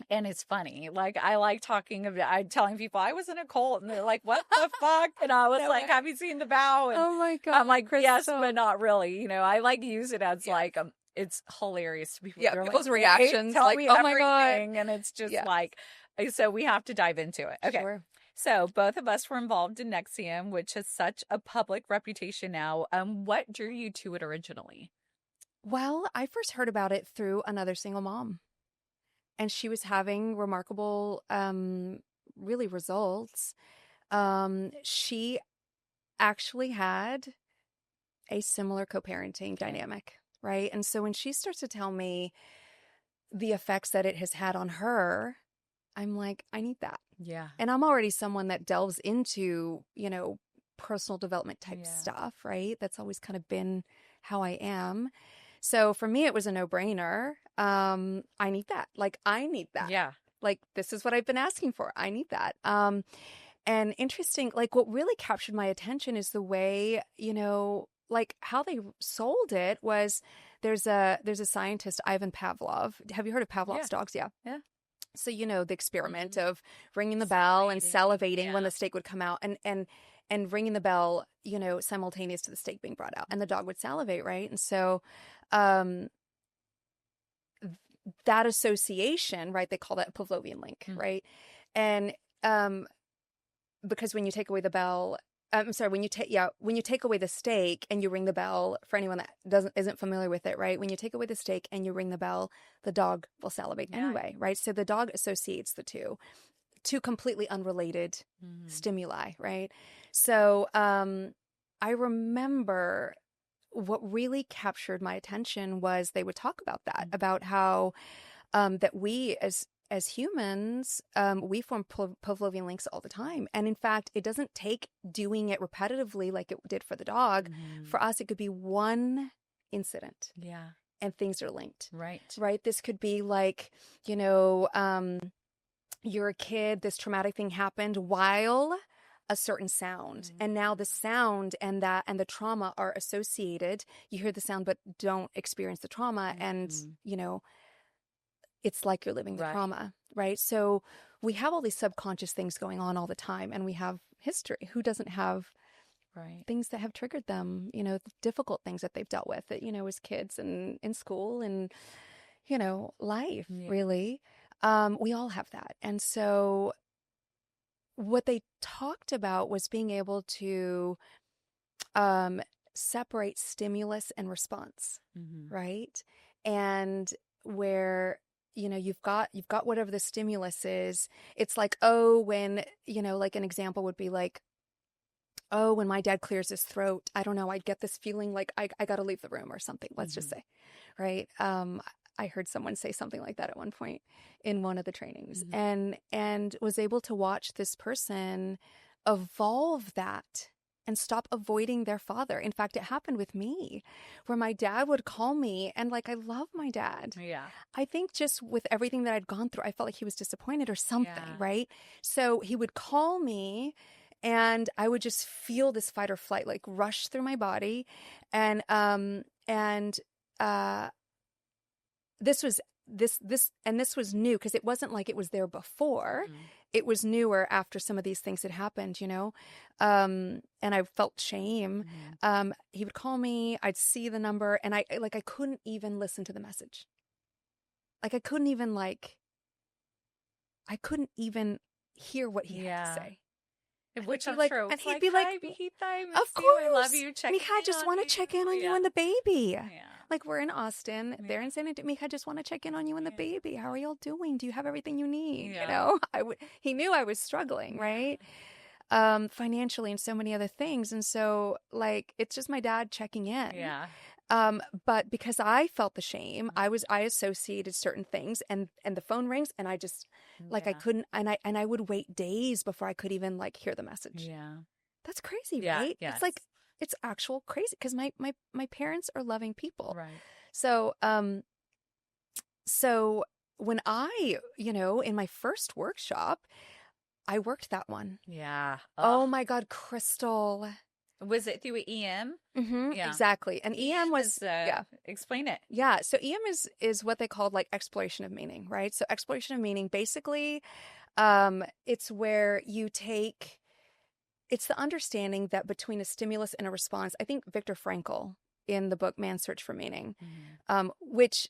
it's funny. Like, I like talking about, I'm telling people I was in a cult, and they're like, "What the fuck?" And I was like, "Have you seen The Vow?" And oh my God. I'm like, Krystle. "Yes, but not really." I like use it as like it's hilarious to people. Yeah, They're people's like, reactions, tell like, me "Oh my everything," God. and it's just like, so we have to dive into it. Okay. Sure. So both of us were involved in NXIVM, which has such a public reputation now. What drew you to it originally? Well, I first heard about it through another single mom, and she was having remarkable, really results. She actually had a similar co-parenting dynamic, right? And so when she starts to tell me the effects that it has had on her, I'm like, I need that. Yeah. And I'm already someone that delves into, personal development type stuff, right? That's always kind of been how I am. So for me, it was a no-brainer. I need that. Like, I need that. Yeah. Like, this is what I've been asking for. I need that. And interesting, like, what really captured my attention is the way, like how they sold it was there's a scientist, Ivan Pavlov. Have you heard of Pavlov's dogs? Yeah. Yeah. So, the experiment of ringing the bell and salivating when the steak would come out and ringing the bell, simultaneous to the steak being brought out, and the dog would salivate. Right. And so, that association, right, they call that a Pavlovian link, right? And, because when you take away the bell, when you take away the steak and you ring the bell, for anyone that isn't familiar with it, right? When you take away the steak and you ring the bell, the dog will salivate anyway, right? So the dog associates the two completely unrelated stimuli, right? So I remember what really captured my attention was they would talk about that, about how that we as humans, we form Pavlovian links all the time. And in fact, it doesn't take doing it repetitively like it did for the dog. For us, it could be one incident. Yeah. And things are linked. Right. Right. This could be like, you're a kid, this traumatic thing happened while a certain sound. And now the sound and the trauma are associated. You hear the sound, but don't experience the trauma. And, it's like you're living the trauma, right? So we have all these subconscious things going on all the time, and we have history. Who doesn't have things that have triggered them, difficult things that they've dealt with, as kids and in school and, life, really. We all have that. And so what they talked about was being able to separate stimulus and response, right? And where you've got whatever the stimulus is. It's like, when, like an example would be like, when my dad clears his throat, I don't know, I'd get this feeling like I got to leave the room or something, let's just say, right? I heard someone say something like that at one point in one of the trainings, and was able to watch this person evolve that and stop avoiding their father. In fact, it happened with me where my dad would call me, and like, I love my dad. Yeah. I think just with everything that I'd gone through, I felt like he was disappointed or something, right? So he would call me, and I would just feel this fight or flight like rush through my body. And this was new because it wasn't like it was there before. It was newer after some of these things had happened, and I felt shame. He would call me, I'd see the number, and I couldn't even listen to the message. Like, I couldn't even hear what he had to say. Which I'm like, sure and was he'd like, be like, "Hi, Bihita, of course, I love you. Check Mika, I just want to check in on you and the baby." Like, we're in Austin, they're in San Antonio. Mika, I just want to check in on you and the baby. How are y'all doing? Do you have everything you need? He knew I was struggling, right? financially and so many other things. And so like, it's just my dad checking in. Yeah. But because I felt the shame, I associated certain things, and the phone rings, and I just like, I Yeah. couldn't, and I would wait days before I could even like hear the message. Yeah. That's crazy, Yeah. right? Yes. It's like, it's actual crazy, because my parents are loving people. Right. So, so when I, in my first workshop, I worked that one. Yeah. Oh Ugh. my God, Krystle. Was it through EM? Yeah. Exactly. And EM EM was, is, yeah. explain it. Yeah. So EM is what they called like exploration of meaning, right? So exploration of meaning, basically, it's where you take, it's the understanding that between a stimulus and a response. I think Viktor Frankl, in the book Man's Search for Meaning, which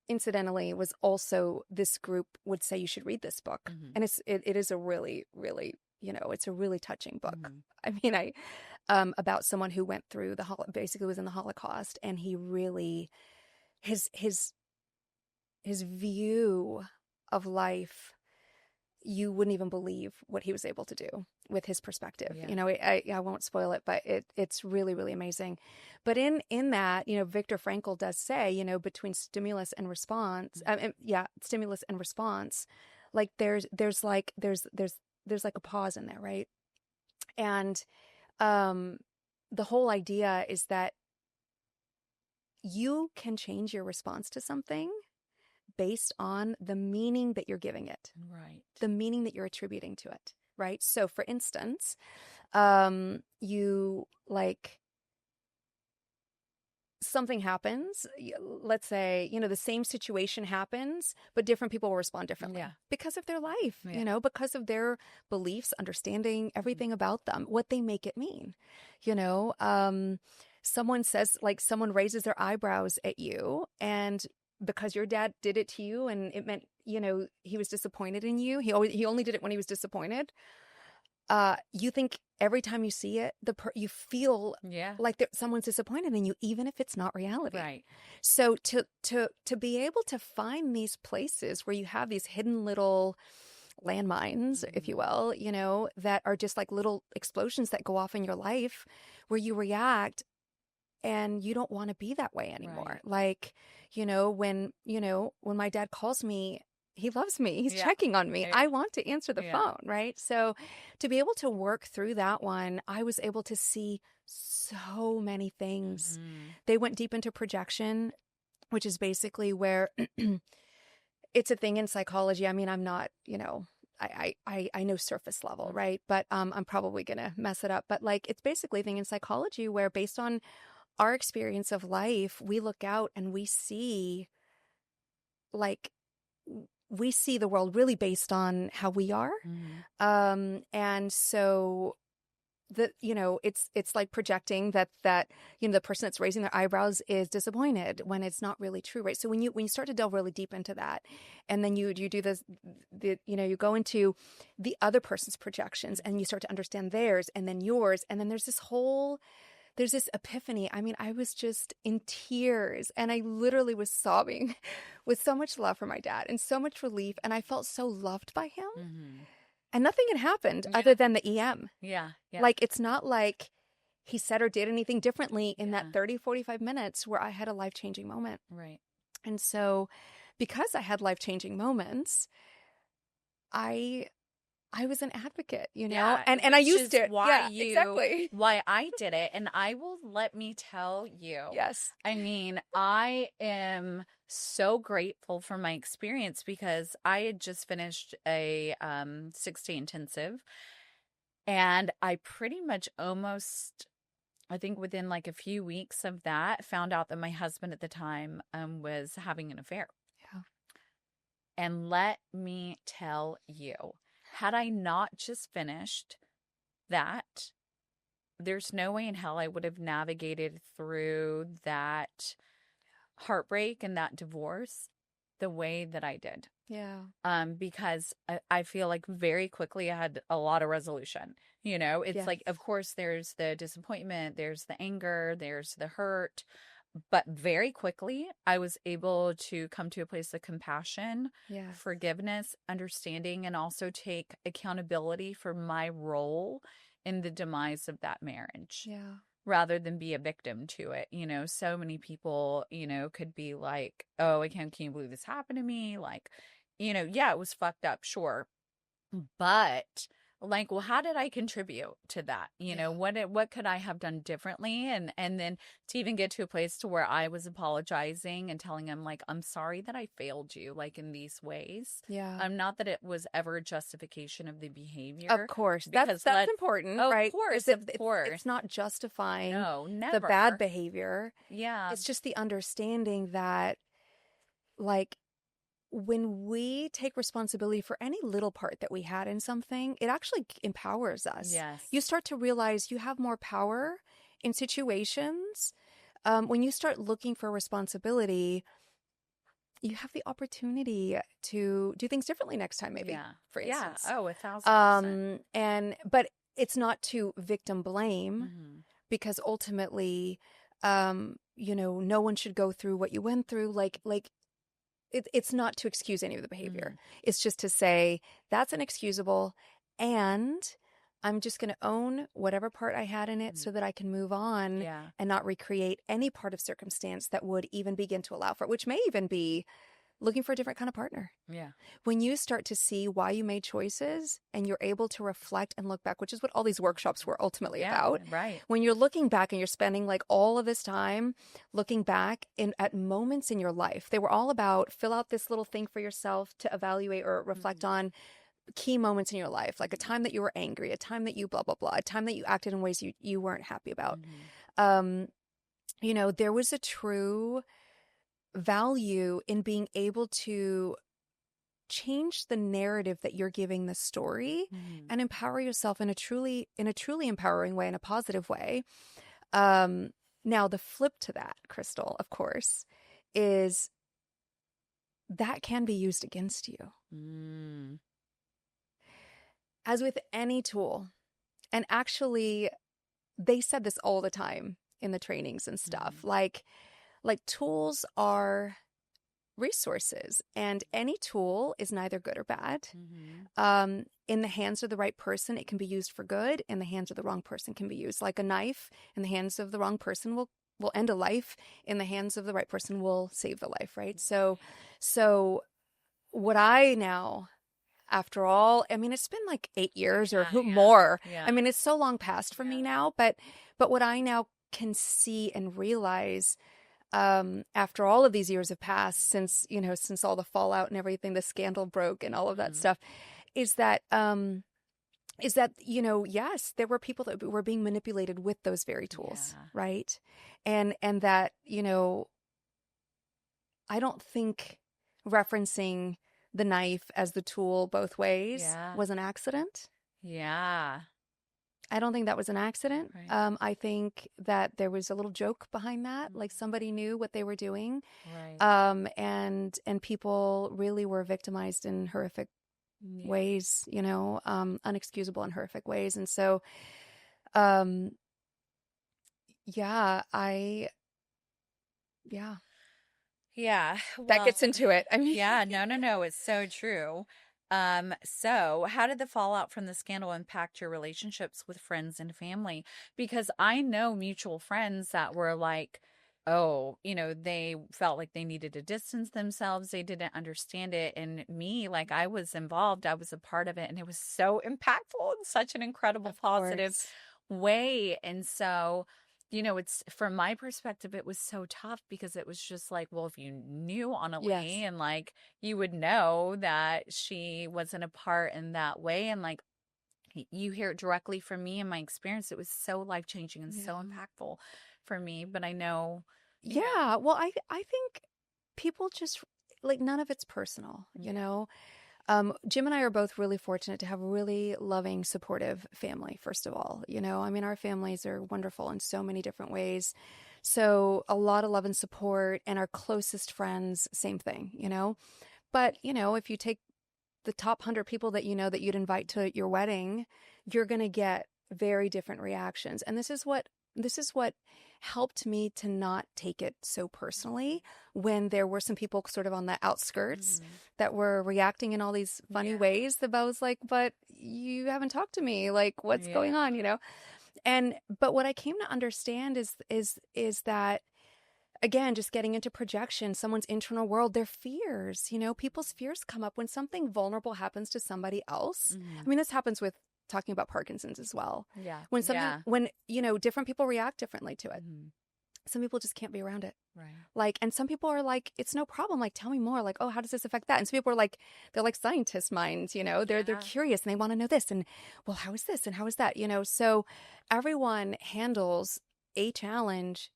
incidentally was also, this group would say you should read this book. And it is a really, really, it's a really touching book. I mean, about someone who went through basically was in the Holocaust, and he really, his view of life, you wouldn't even believe what he was able to do with his perspective. Yeah. I won't spoil it, but it's really, really amazing. But in that, Viktor Frankl does say, between stimulus and response, stimulus and response, like there's like a pause in there, right? And the whole idea is that you can change your response to something based on the meaning that you're giving it, right? The meaning that you're attributing to it, right? So, for instance, you like, something happens, let's say, the same situation happens, but different people will respond differently because of their life, because of their beliefs, understanding everything about them, what they make it mean. Someone says, like, someone raises their eyebrows at you, and because your dad did it to you and it meant, he was disappointed in you. He only did it when he was disappointed. You think every time you see it, you feel like someone's disappointed in you, even if it's not reality. Right. So to be able to find these places where you have these hidden little landmines, if you will, that are just like little explosions that go off in your life, where you react and you don't want to be that way anymore. Right. Like, when my dad calls me, he loves me. He's checking on me. I want to answer the phone, right? So to be able to work through that one, I was able to see so many things. They went deep into projection, which is basically where it's a thing in psychology. I mean, I'm not, I know surface level, right? But I'm probably going to mess it up. But like, it's basically a thing in psychology where, based on our experience of life, we look out and we see, like, we see the world really based on how we are. And so it's like projecting that the person that's raising their eyebrows is disappointed when it's not really true, right? So when you start to delve really deep into that, and then you do this, you go into the other person's projections, and you start to understand theirs and then yours, and then there's this epiphany. I mean, I was just in tears, and I literally was sobbing with so much love for my dad and so much relief, and I felt so loved by him. And nothing had happened other than the EM. Yeah. Like, it's not like he said or did anything differently in that 30, 45 minutes where I had a life-changing moment. Right. And so, because I had life-changing moments, I was an advocate, and I used it. Exactly. Why I did it. And let me tell you. Yes. I mean, I am so grateful for my experience, because I had just finished a 6-day intensive, and I pretty much almost, I think within like a few weeks of that, found out that my husband at the time was having an affair. Yeah. And let me tell you, had I not just finished that, there's no way in hell I would have navigated through that heartbreak and that divorce the way that I did. Yeah. Because I feel like very quickly I had a lot of resolution. It's like, of course, there's the disappointment, there's the anger, there's the hurt, But very quickly, I was able to come to a place of compassion, Yes. forgiveness, understanding, and also take accountability for my role in the demise of that marriage Yeah. rather than be a victim to it. So many people, could be like, oh, can you believe this happened to me? Like, yeah, it was fucked up, sure. But like, well, how did I contribute to that? Yeah. What could I have done differently? And then to even get to a place to where I was apologizing and telling him like, I'm sorry that I failed you like in these ways. Yeah. Not that it was ever a justification of the behavior. Of course. Because That's important, of right? course, Is of course. It's not justifying No, the bad never. behavior. Yeah. It's just the understanding that, like, when we take responsibility for any little part that we had in something, it actually empowers us. Yes. You start to realize you have more power in situations. When you start looking for responsibility, you have the opportunity to do things differently next time, maybe, for instance. Yeah. Oh, 1,000%. But it's not to victim blame, Mm-hmm. because ultimately, no one should go through what you went through. It's not to excuse any of the behavior. Mm-hmm. It's just to say that's inexcusable, and I'm just going to own whatever part I had in it so that I can move on and not recreate any part of circumstance that would even begin to allow for it, which may even be looking for a different kind of partner. Yeah. When you start to see why you made choices and you're able to reflect and look back, which is what all these workshops were ultimately about. Right. When you're looking back and you're spending like all of this time looking back at moments in your life, they were all about fill out this little thing for yourself to evaluate or reflect on key moments in your life, like a time that you were angry, a time that you blah, blah, blah, a time that you acted in ways you weren't happy about. There was a true value in being able to change the narrative that you're giving the story and empower yourself in a truly empowering way, in a positive way. Now the flip to that, Krystle, of course, is that can be used against you. As with any tool, and actually they said this all the time in the trainings and stuff, like tools are resources, and any tool is neither good or bad. In the hands of the right person, it can be used for good. In the hands of the wrong person, can be used like a knife. In the hands of the wrong person will end a life. In the hands of the right person will save the life, right? So what I now, after all, I mean, it's been like 8 years or more. I mean, it's so long past for me now, but what I now can see and realize, after all of these years have passed since all the fallout and everything, the scandal broke and all of that stuff, is that yes, there were people that were being manipulated with those very tools, right? And that, I don't think referencing the knife as the tool both ways was an accident. I don't think that was an accident. Right. I think that there was a little joke behind that, like somebody knew what they were doing. Right. And people really were victimized in horrific ways, unexcusable and horrific ways. And so, that gets into it. I mean, no, it's so true. So how did the fallout from the scandal impact your relationships with friends and family? Because I know mutual friends that were like, oh, they felt like they needed to distance themselves. They didn't understand it. And me, like, I was involved. I was a part of it. And it was so impactful in such an incredible, positive way. And so, it's, from my perspective, it was so tough because it was just like, well, if you knew Analea and like, you would know that she wasn't a part in that way. And like, you hear it directly from me and my experience. It was so life-changing and so impactful for me. But I know. Well, I think people just, like, none of it's personal, Jim and I are both really fortunate to have a really loving, supportive family, first of all. I mean, our families are wonderful in so many different ways. So a lot of love and support, and our closest friends, same thing, But, if you take the top 100 people that you'd invite to your wedding, you're going to get very different reactions. And this is what this is what helped me to not take it so personally when there were some people sort of on the outskirts that were reacting in all these funny ways. That I was like, but you haven't talked to me. Like, what's going on, you know? But what I came to understand is that, again, just getting into projection, someone's internal world, their fears, you know, people's fears come up when something vulnerable happens to somebody else. I mean, this happens with talking about Parkinson's as well. Yeah. When something, when, you know, different people react differently to it. Some people just can't be around it. Right. Like, and some people are like, it's no problem. Like, tell me more. Like, oh, how does this affect that? And some people are like, they're like scientist minds, you know, they're curious and they want to know this. And well, how is this? And how is that? You know, so everyone handles a challenge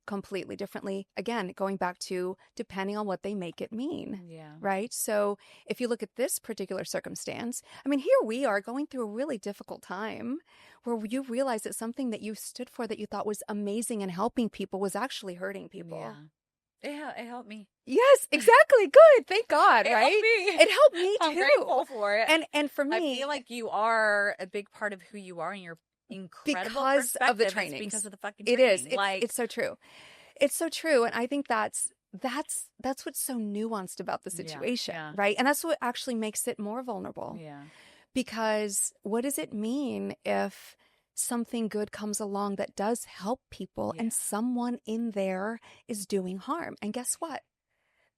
completely differently. Again, going back to depending on what they make it mean. Yeah. Right. So if you look at this particular circumstance, I mean, here we are going through a really difficult time where you realize that something that you stood for that you thought was amazing and helping people was actually hurting people. Yeah. It helped me. Yes, exactly. Good. Thank God. It Right. helped me. It helped me too. I'm grateful for it. And for me, I feel like you are a big part of who you are, and you're incredible because of the perspective. training. It's because of the fucking It training. is. It's so true. It's so true. And I think that's what's so nuanced about the situation, right? And that's what actually makes it more vulnerable. Yeah. Because what does it mean if something good comes along that does help people and someone in there is doing harm? And guess what?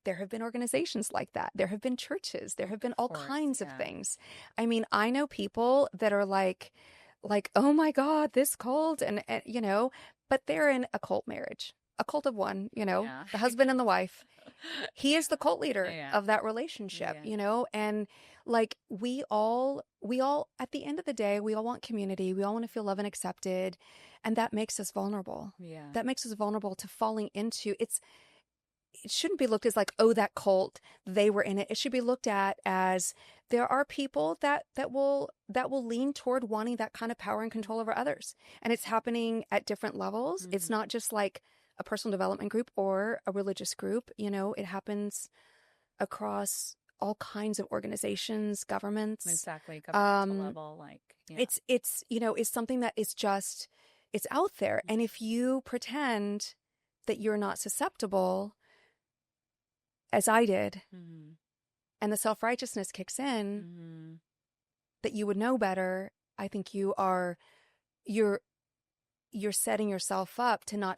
There have been organizations like that. There have been churches. There have been all kinds of things. I mean, I know people that are like, oh my God, this cult, and you know, but they're in a cult marriage. A cult of one, you know, the husband and the wife. He is the cult leader of that relationship, you know, and like we all, at the end of the day, we all want community. We all want to feel loved and accepted. And that makes us vulnerable. Yeah. That makes us vulnerable to falling into it shouldn't be looked as like, oh, that cult, they were in it. It should be looked at as there are people that will lean toward wanting that kind of power and control over others. And it's happening at different levels. It's not just like a personal development group or a religious group. You know, it happens across all kinds of organizations, governments. Exactly. Governmental level, like, it's, you know, it's something that is just, it's out there. And if you pretend that you're not susceptible, as I did, and the self-righteousness kicks in, that you would know better, I think you're setting yourself up to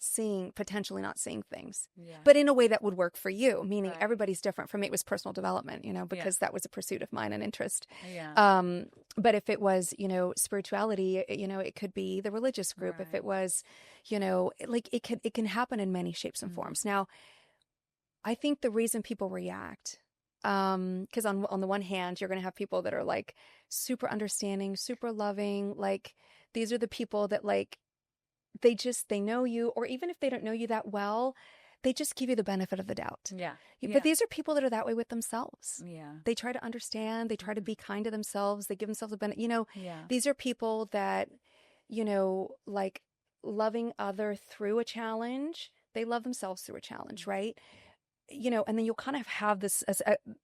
potentially not seeing things, but in a way that would work for you, meaning everybody's different. For me, it was personal development, you know, because that was a pursuit of mine and interest. But if it was, you know, spirituality, you know, it could be the religious group. If it was, you know, like it can happen in many shapes and forms. Now, I think the reason people react, because on the one hand, you're going to have people that are like super understanding, super loving. Like these are the people that like, they know you, or even if they don't know you that well, they just give you the benefit of the doubt. But these are people that are that way with themselves. They try to understand, they try to be kind to themselves. They give themselves a benefit. You know, these are people that, you know, like loving other through a challenge. They love themselves through a challenge, right? You know, and then you'll kind of have this as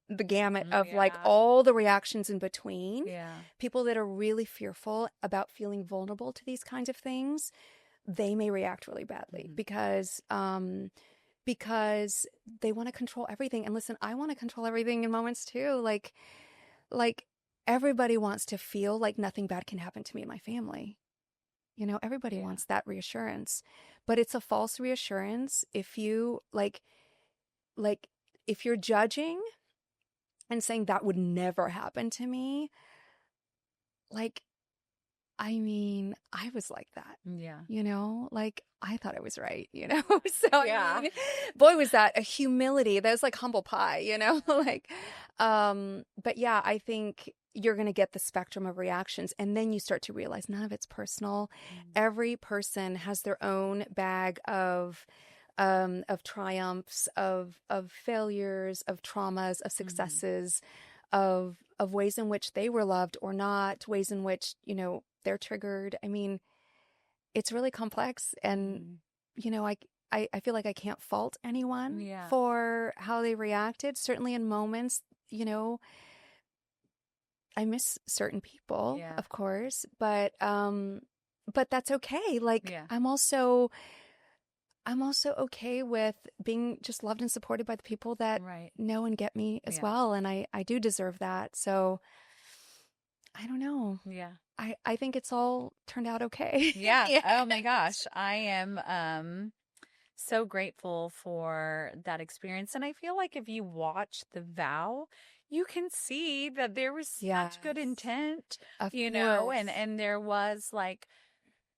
the gamut of like all the reactions in between. People that are really fearful about feeling vulnerable to these kinds of things, they may react really badly because they want to control everything. And listen, I want to control everything in moments too. Like everybody wants to feel like nothing bad can happen to me and my family. You know, everybody wants that reassurance, but it's a false reassurance if you like if you're judging and saying that would never happen to me, like, I mean, I was like that. You know, like I thought I was right, you know? So I mean, boy, was that a humility. That was like humble pie, you know? Like, but yeah, I think you're going to get the spectrum of reactions. And then you start to realize none of it's personal. Every person has their own bag of triumphs, of failures, of traumas, of successes, of ways in which they were loved or not, ways in which, you know, they're triggered. I mean, it's really complex. And, you know, I feel like I can't fault anyone for how they reacted. Certainly in moments, you know, I miss certain people, of course, but but that's okay. Like, Yeah. I'm also okay with being just loved and supported by the people that Right. know and get me as Yeah. well. And I do deserve that. So I don't know. Yeah. I think it's all turned out okay. Yeah. Yeah. Oh my gosh. I am so grateful for that experience. And I feel like if you watch The Vow, you can see that there was Yes. such good intent, Of you know, course. and there was like,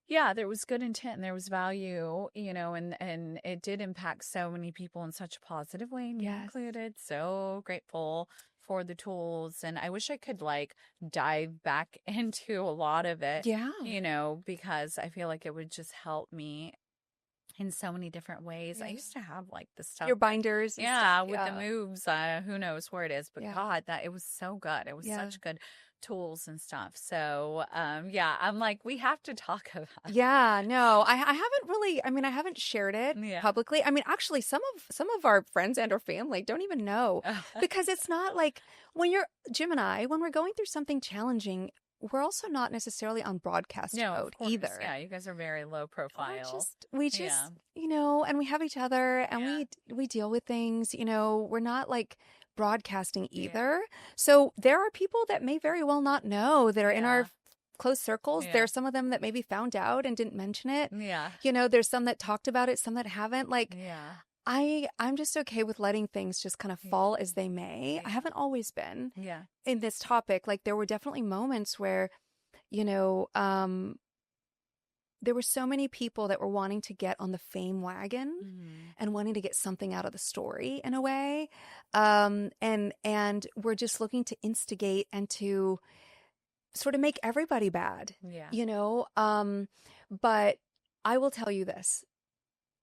yeah, there was good intent and there was value, you know, and it did impact so many people in such a positive way, me Yes. included. So grateful for the tools. And I wish I could like dive back into a lot of it, Yeah. you know, because I feel like it would just help me in so many different ways. I Yeah. used to have like the stuff Your binders and stuff. yeah, with the Yeah. moves, who knows where it is, but Yeah. God, that it was so good. It was Yeah. such good tools and stuff. So, yeah, I'm like, we have to talk about Yeah, no, I haven't really, I mean, I haven't shared it Yeah. publicly. I mean, actually some of our friends and our family don't even know because it's not like when you're Jim and I, when we're going through something challenging, we're also not necessarily on broadcast No, mode of course. either. Yeah, you guys are very low profile. We Yeah. just, you know, and we have each other and Yeah. we deal with things, you know, we're not like broadcasting Yeah. either. So there are people that may very well not know that are in our Yeah. close circles. Yeah. There's some of them that maybe found out and didn't mention it. Yeah. You know, there's some that talked about it, some that haven't. Like Yeah. I'm just okay with letting things just kind of fall as they may. Yeah. I haven't always been Yeah. in this topic. Like there were definitely moments where, you know, there were so many people that were wanting to get on the fame wagon and wanting to get something out of the story in a way. And we're just looking to instigate and to sort of make everybody bad, Yeah. you know? But I will tell you this.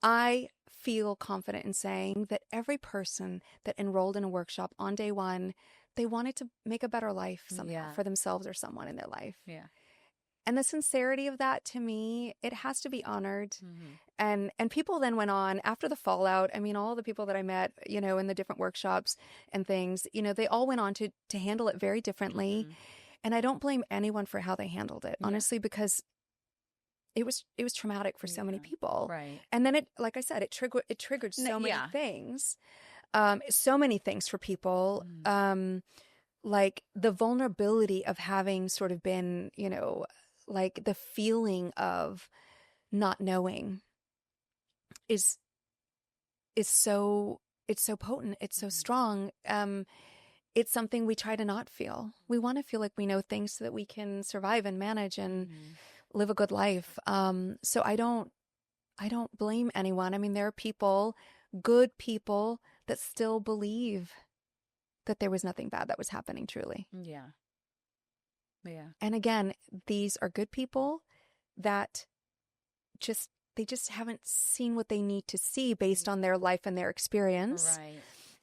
I feel confident in saying that every person that enrolled in a workshop on day one, they wanted to make a better life somehow for themselves or someone in their life. Yeah. And the sincerity of that, to me, it has to be honored. And people then went on after the fallout. I mean, all the people that I met, you know, in the different workshops and things, you know, they all went on to handle it very differently. And I don't blame anyone for how they handled it, honestly, because it was traumatic for so many people. Right. And then it, like I said, it triggered so many things. So many things for people. Like the vulnerability of having sort of been, you know, like the feeling of not knowing is so, it's so potent. It's so strong. It's something we try to not feel. We want to feel like we know things so that we can survive and manage and live a good life. So I don't blame anyone. I mean, there are people, good people, that still believe that there was nothing bad that was happening, truly. Yeah. Yeah. And again, these are good people that they just haven't seen what they need to see based on their life and their experience. Right.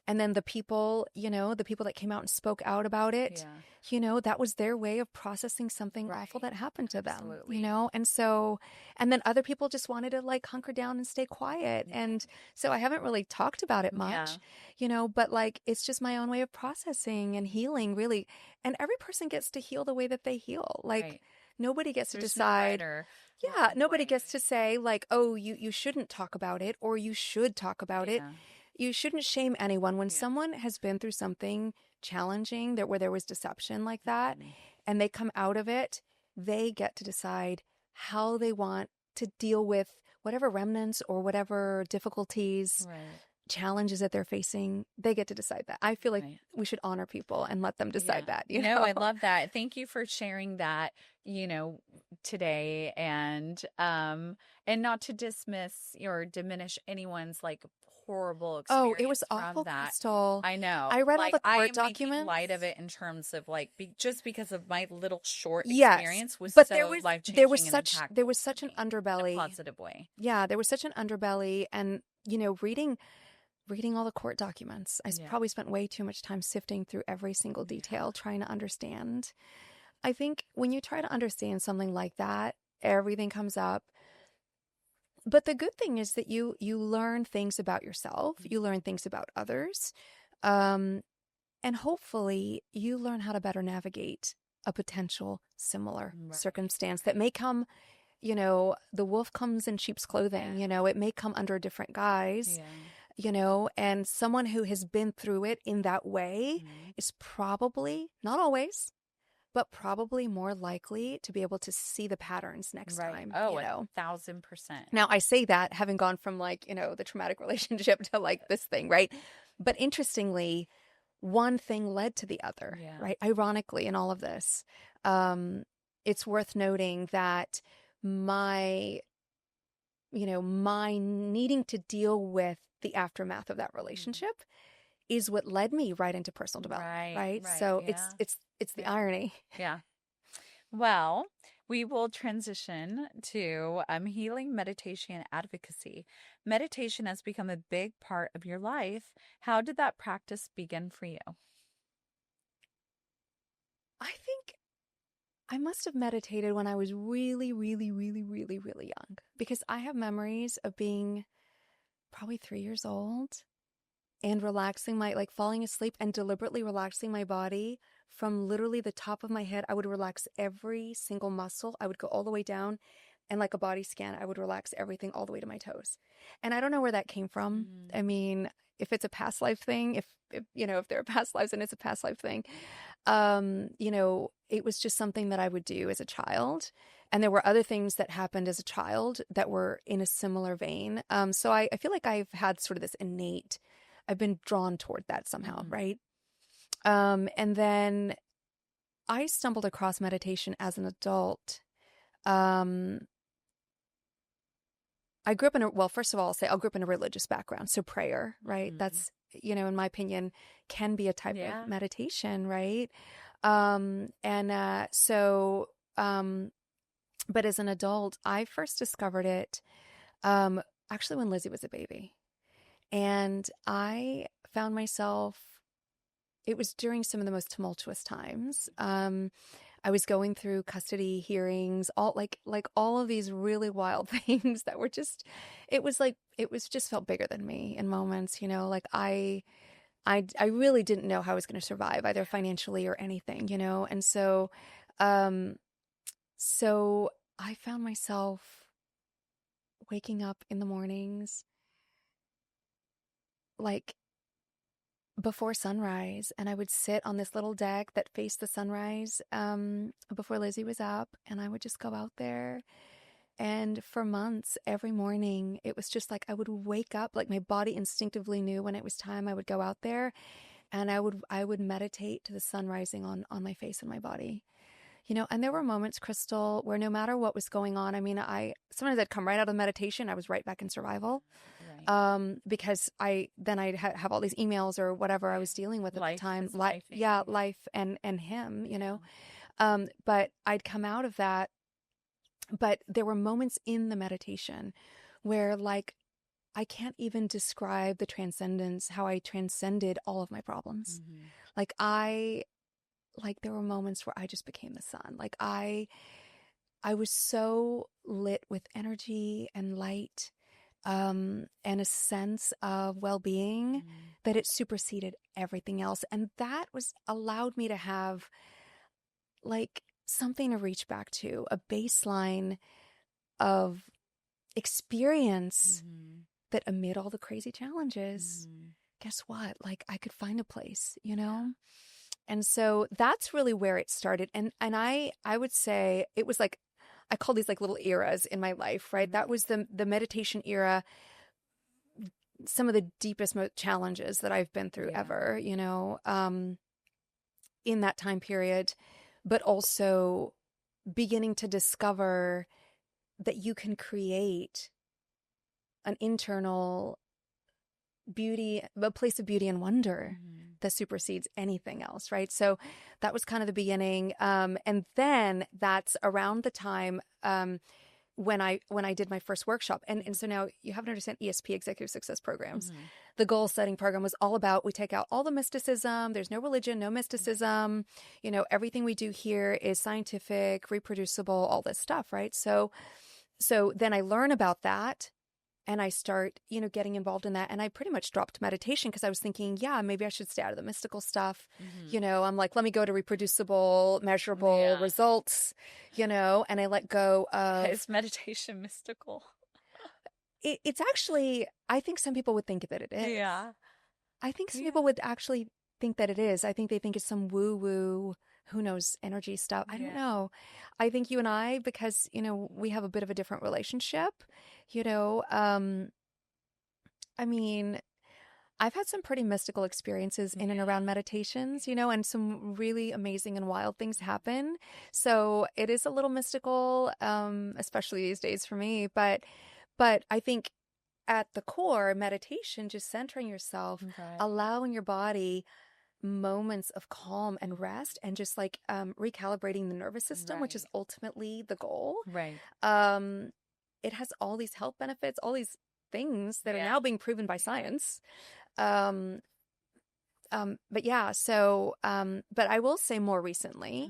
And then the people, you know, the people that came out and spoke out about it, you know, that was their way of processing something awful that happened to them, you know? And so, and then other people just wanted to like hunker down and stay quiet. And so I haven't really talked about it much, you know, but like, it's just my own way of processing and healing, really. And every person gets to heal the way that they heal. Like nobody gets to decide. Nobody gets to say like, oh, you shouldn't talk about it or you should talk about it. You shouldn't shame anyone when someone has been through something challenging where there was deception like that and they come out of it, they get to decide how they want to deal with whatever remnants or whatever difficulties, challenges that they're facing. They get to decide that. I feel like we should honor people and let them decide that. You know, I love that. Thank you for sharing that, you know, today and not to dismiss or diminish anyone's like horrible experience. Oh, it was awful, Krystle. I know. I read like, all the court I am documents. Making light of it in terms of like just because of my little short experience was but so life-changing. There was such an underbelly, in a positive way. Yeah, there was such an underbelly, and you know, reading all the court documents. I probably spent way too much time sifting through every single detail, trying to understand. I think when you try to understand something like that, everything comes up. But the good thing is that you learn things about yourself, you learn things about others, and hopefully you learn how to better navigate a potential similar circumstance that may come the wolf comes in sheep's clothing. Yeah. It may come under a different guise. And someone who has been through it in that way is probably, not always, but probably more likely to be able to see the patterns next time. Oh, 1,000%. Now, I say that having gone from the traumatic relationship to this thing, right? But interestingly, one thing led to the other, right? Ironically, in all of this, it's worth noting that my needing to deal with the aftermath of that relationship is what led me right into personal development, right? So it's the irony. Yeah. Well, we will transition to healing, meditation, and advocacy. Meditation has become a big part of your life. How did that practice begin for you? I think I must have meditated when I was really, really, really, really, really young, because I have memories of being probably 3 years old and relaxing falling asleep and deliberately relaxing my body from literally the top of my head. I would relax every single muscle. I would go all the way down, and like a body scan, I would relax everything all the way to my toes. And I don't know where that came from. I mean, if it's a past life thing, if there are past lives and it's a past life thing, it was just something that I would do as a child. And there were other things that happened as a child that were in a similar vein. So I feel like I've had sort of this innate, I've been drawn toward that somehow, right? And then I stumbled across meditation as an adult. I grew up first of all, I grew up in a religious background. So prayer, right? That's, in my opinion, can be a type of meditation, right? But as an adult, I first discovered it actually when Lizzie was a baby. And I found myself, it was during some of the most tumultuous times. I was going through custody hearings, all all of these really wild things that were just, it was just felt bigger than me in moments, I really didn't know how I was going to survive, either financially or anything, And so I found myself waking up in the mornings, before sunrise, and I would sit on this little deck that faced the sunrise before Lizzie was up, and I would just go out there. And for months, every morning, it was just I would wake up, my body instinctively knew when it was time. I would go out there, and I would meditate to the sun rising on my face and my body. And there were moments, Krystle, where no matter what was going on, I mean, sometimes I'd come right out of meditation, I was right back in survival. Because I'd have all these emails or whatever I was dealing with at the time. Life and him, but I'd come out of that. But there were moments in the meditation where I can't even describe the transcendence, how I transcended all of my problems. There were moments where I just became the sun. I was so lit with energy and light, and a sense of well-being that it superseded everything else. And that allowed me to have something to reach back to, a baseline of experience that amid all the crazy challenges, guess what? I could find a place, And so that's really where it started. And I would say it was I call these little eras in my life, right? That was the meditation era, some of the deepest challenges that I've been through ever, in that time period, but also beginning to discover that you can create an internal beauty, a place of beauty and wonder that supersedes anything else, right? So that was kind of the beginning. And then that's around the time when I did my first workshop. And so now you have to understand ESP, Executive Success Programs. The goal setting program was all about, we take out all the mysticism. There's no religion, no mysticism. Everything we do here is scientific, reproducible, all this stuff, right? So then I learn about that. and I start, getting involved in that. And I pretty much dropped meditation because I was thinking, yeah, maybe I should stay out of the mystical stuff. I'm like, let me go to reproducible, measurable results, and I let go of. Is meditation mystical? It's actually, I think some people would think that it is. Yeah. I think some people would actually think that it is. I think they think it's some woo-woo, who knows, energy stuff. I don't know. I think you and I, because, we have a bit of a different relationship, I mean, I've had some pretty mystical experiences in and around meditations, and some really amazing and wild things happen. So it is a little mystical, especially these days for me. But I think at the core, meditation, just centering yourself, allowing your body moments of calm and rest, and just like recalibrating the nervous system, which is ultimately the goal. Right. It has all these health benefits, all these things that are now being proven by science. But yeah, so, but I will say more recently,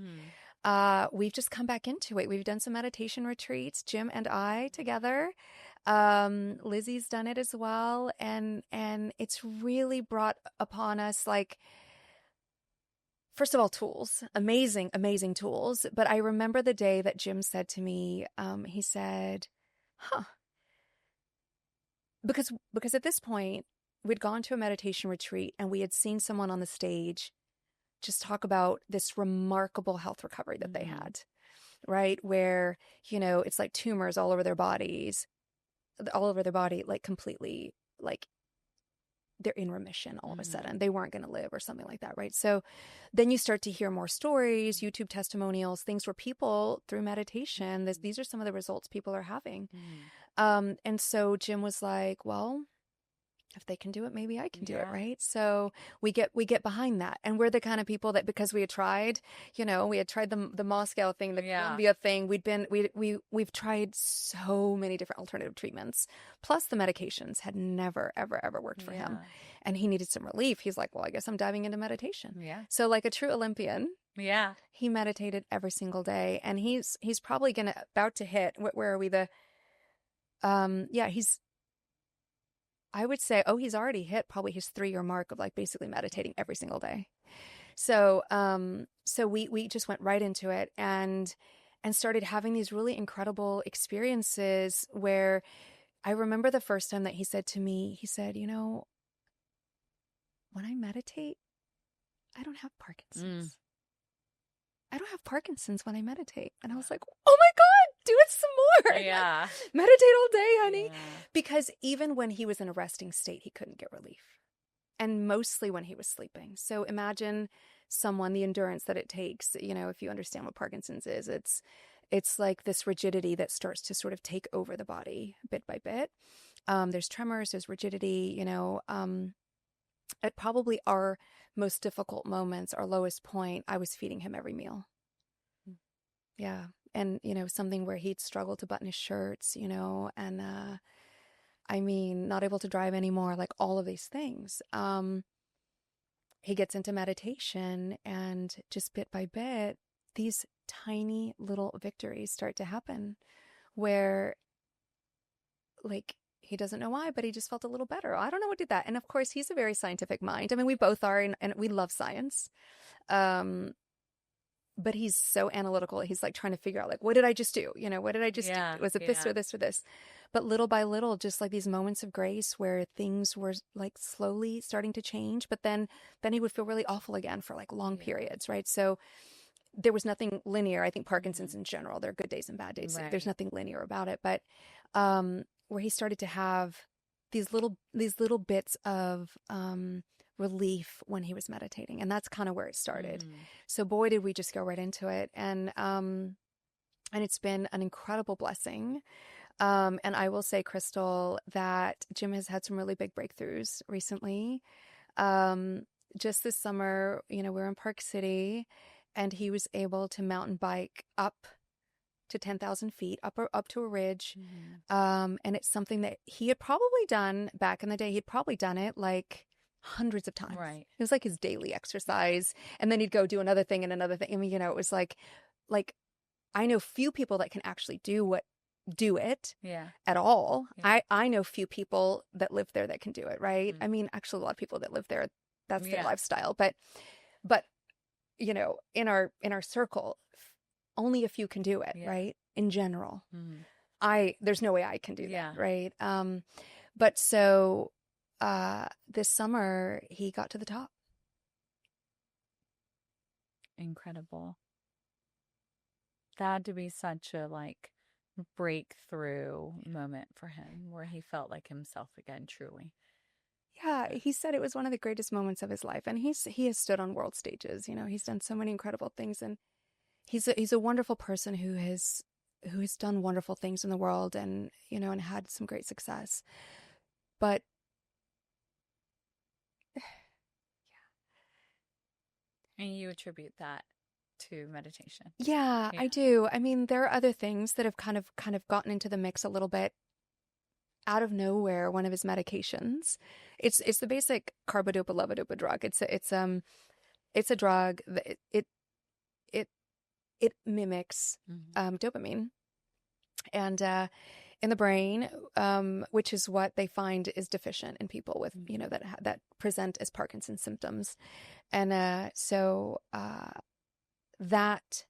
we've just come back into it. We've done some meditation retreats, Jim and I together. Lizzie's done it as well. And it's really brought upon us, like, first of all, tools, amazing, amazing tools. But I remember the day that Jim said to me, he said, because at this point we'd gone to a meditation retreat and we had seen someone on the stage just talk about this remarkable health recovery that they had, right? Where, it's like tumors all over their body, like completely, like they're in remission all of a sudden. They weren't going to live or something like that, right? So then you start to hear more stories, YouTube testimonials, things where people, through meditation, these are some of the results people are having. And so Jim was like, well, if they can do it, maybe I can do it, right? So we get behind that. And we're the kind of people that, because we had tried, we had tried the Moscow thing, the Columbia thing. We've tried so many different alternative treatments. Plus the medications had never, ever, ever worked for him. And he needed some relief. He's like, well, I guess I'm diving into meditation. Yeah. So like a true Olympian. Yeah. He meditated every single day. And he's probably about to hit, where are we? I would say, he's already hit probably his 3-year mark of like basically meditating every single day. So, we just went right into it and started having these really incredible experiences where I remember the first time that he said to me, he said, when I meditate, I don't have Parkinson's. I don't have Parkinson's when I meditate. And I was like, oh my God, do it some more. Yeah. Like, meditate all day, honey. Yeah. Because even when he was in a resting state, he couldn't get relief. And mostly when he was sleeping. So imagine the endurance that it takes, if you understand what Parkinson's is, it's like this rigidity that starts to sort of take over the body bit by bit. There's tremors, there's rigidity, at probably our most difficult moments, our lowest point, I was feeding him every meal. Yeah. And, something where he'd struggle to button his shirts, and, not able to drive anymore, like all of these things. He gets into meditation and just bit by bit, these tiny little victories start to happen where, like, he doesn't know why, but he just felt a little better. I don't know what did that. And of course, he's a very scientific mind. I mean, we both are, and we love science. But he's so analytical. He's like trying to figure out, like, what did I just do? What did I just do? Was it this or this or this? But little by little, just like these moments of grace where things were like slowly starting to change. But then he would feel really awful again for like long periods, right? So there was nothing linear. I think Parkinson's in general, there are good days and bad days. Right. There's nothing linear about it. But where he started to have these little bits of relief when he was meditating, and that's kind of where it started. So boy, did we just go right into it, and it's been an incredible blessing. And I will say, Krystle, that Jim has had some really big breakthroughs recently. Just this summer, we're in Park City, and he was able to mountain bike up to 10,000 feet, up to a ridge. And it's something that he had probably done back in the day. He'd probably done it like hundreds of times. Right. It was like his daily exercise. And then he'd go do another thing and another thing. I mean, it was like I know few people that can actually do what do it Yeah. at all. Yeah. I know few people that live there that can do it, right? Mm. I mean, actually a lot of people that live there, that's their Yeah. lifestyle. But in our circle, only a few can do it, Yeah. right? In general. Mm. There's no way I can do Yeah. that, right? But so this summer he got to the top. Incredible. That had to be such a like breakthrough moment for him where he felt like himself again, truly. Yeah, he said it was one of the greatest moments of his life, and he has stood on world stages. He's done so many incredible things, and he's a wonderful person who has done wonderful things in the world, and had some great success. But And you attribute that to meditation. yeah, Yeah. I do. I mean, there are other things that have kind of gotten into the mix a little bit out of nowhere. One of his medications, it's the basic carbidopa levodopa drug. It's a drug that it mimics Mm-hmm. dopamine, and in the brain, which is what they find is deficient in people with Mm-hmm. that present as Parkinson's symptoms, and so that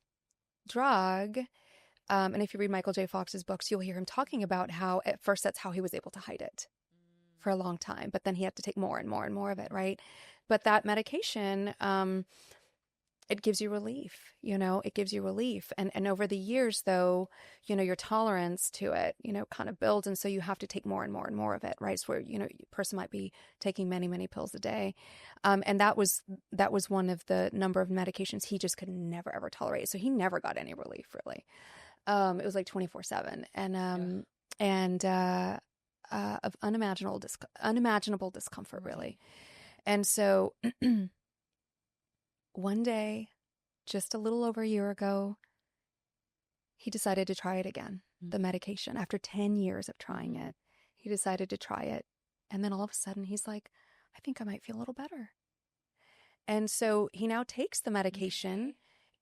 drug. And if you read Michael J. Fox's books, you'll hear him talking about how at first that's how he was able to hide it for a long time, but then he had to take more and more and more of it, right? But that medication, it gives you relief, it gives you relief. And over the years, though, your tolerance to it, kind of builds. And so you have to take more and more and more of it, right? So where, a person might be taking many, many pills a day. And that was one of the number of medications he just could never, ever tolerate. So he never got any relief, really. It was like 24/7, and of unimaginable discomfort, Right. really. And so one day, just a little over a year ago, he decided to try it again, Mm-hmm. the medication. After 10 years of trying it, he decided to try it. And then all of a sudden, he's like, I think I might feel a little better. And so he now takes the medication,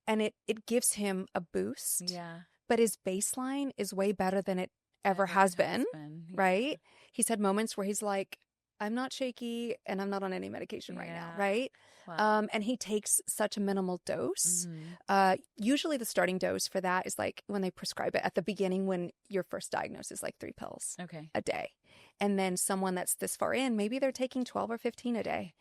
and it gives him a boost. Yeah. But his baseline is way better than it ever has been, right? Yeah. He's had moments where he's like, I'm not shaky and I'm not on any medication right now, Yeah. right? Wow. And he takes such a minimal dose. Mm-hmm. Usually the starting dose for that is like when they prescribe it at the beginning when your first diagnosis is like 3 pills Okay. a day. And then someone that's this far in, maybe they're taking 12 or 15 a day.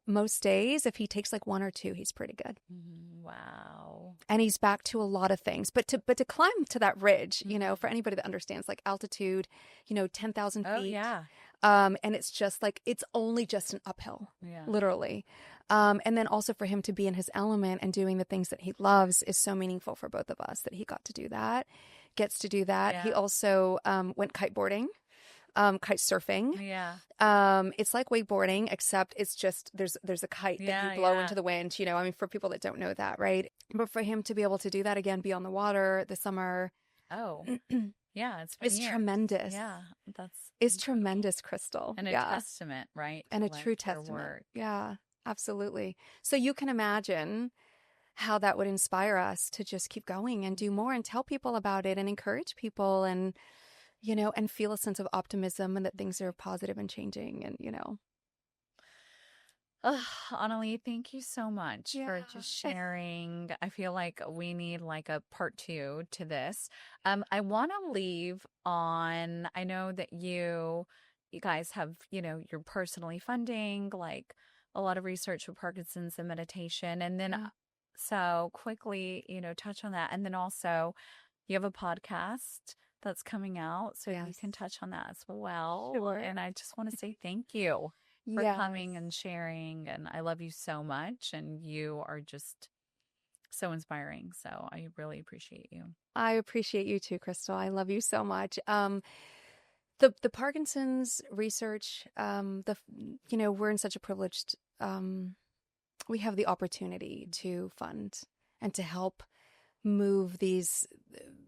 Most days, if he takes like 1 or 2, he's pretty good. Mm-hmm. Wow. And he's back to a lot of things. But to climb to that ridge, for anybody that understands like altitude, 10,000 feet. Oh, yeah. And it's just like, it's only just an uphill, Yeah. literally. And then also for him to be in his element and doing the things that he loves is so meaningful for both of us that he gets to do that. Yeah. He also went kiteboarding. Kite surfing. Yeah. It's like wakeboarding, except it's just there's a kite that you blow into the wind. I mean, for people that don't know that, right? But for him to be able to do that again, be on the water this summer, Oh, yeah. it's tremendous. Yeah. It's tremendous, Krystle. And a testament, right? And a to, true like, your testament. work. Yeah, absolutely. So you can imagine how that would inspire us to just keep going and do more and tell people about it and encourage people and feel a sense of optimism and that things are positive and changing and. Annalie, thank you so much for just sharing. I feel like we need like a part 2 to this. I want to leave on, I know that you guys have, you're personally funding like a lot of research with Parkinson's and meditation. And then so quickly, touch on that. And then also you have a podcast that's coming out, so you can touch on that as well. Sure. And I just want to say thank you for coming and sharing, and I love you so much, and you are just so inspiring, so I really appreciate you. I appreciate you too, Krystle. I love you so much. The Parkinson's research, we're in such a privileged, we have the opportunity to fund and to help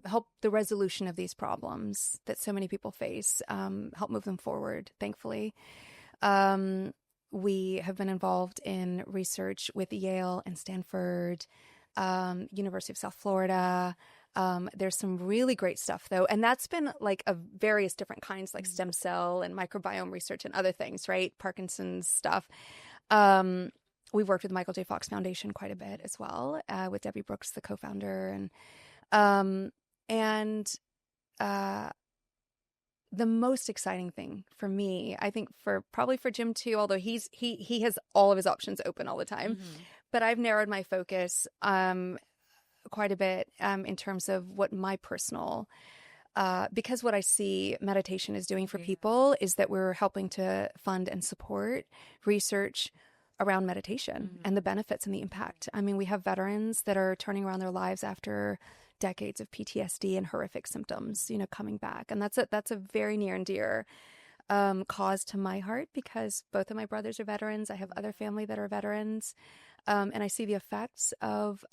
help the resolution of these problems that so many people face, help move them forward, thankfully. We have been involved in research with Yale and Stanford, University of South Florida, There's some really great stuff though. And that's been like of various different kinds, like stem cell and microbiome research and other things, right? Parkinson's stuff. We've worked with Michael J. Fox Foundation quite a bit as well, with Debbie Brooks, the co-founder. And the most exciting thing for me, I think probably for Jim too, although he has all of his options open all the time, but I've narrowed my focus quite a bit in terms of what my personal, because what I see meditation is doing for people is that we're helping to fund and support research around meditation and the benefits and the impact. I mean, we have veterans that are turning around their lives after decades of PTSD and horrific symptoms, coming back. And that's a very near and dear cause to my heart, because both of my brothers are veterans. I have other family that are veterans. And I see the effects of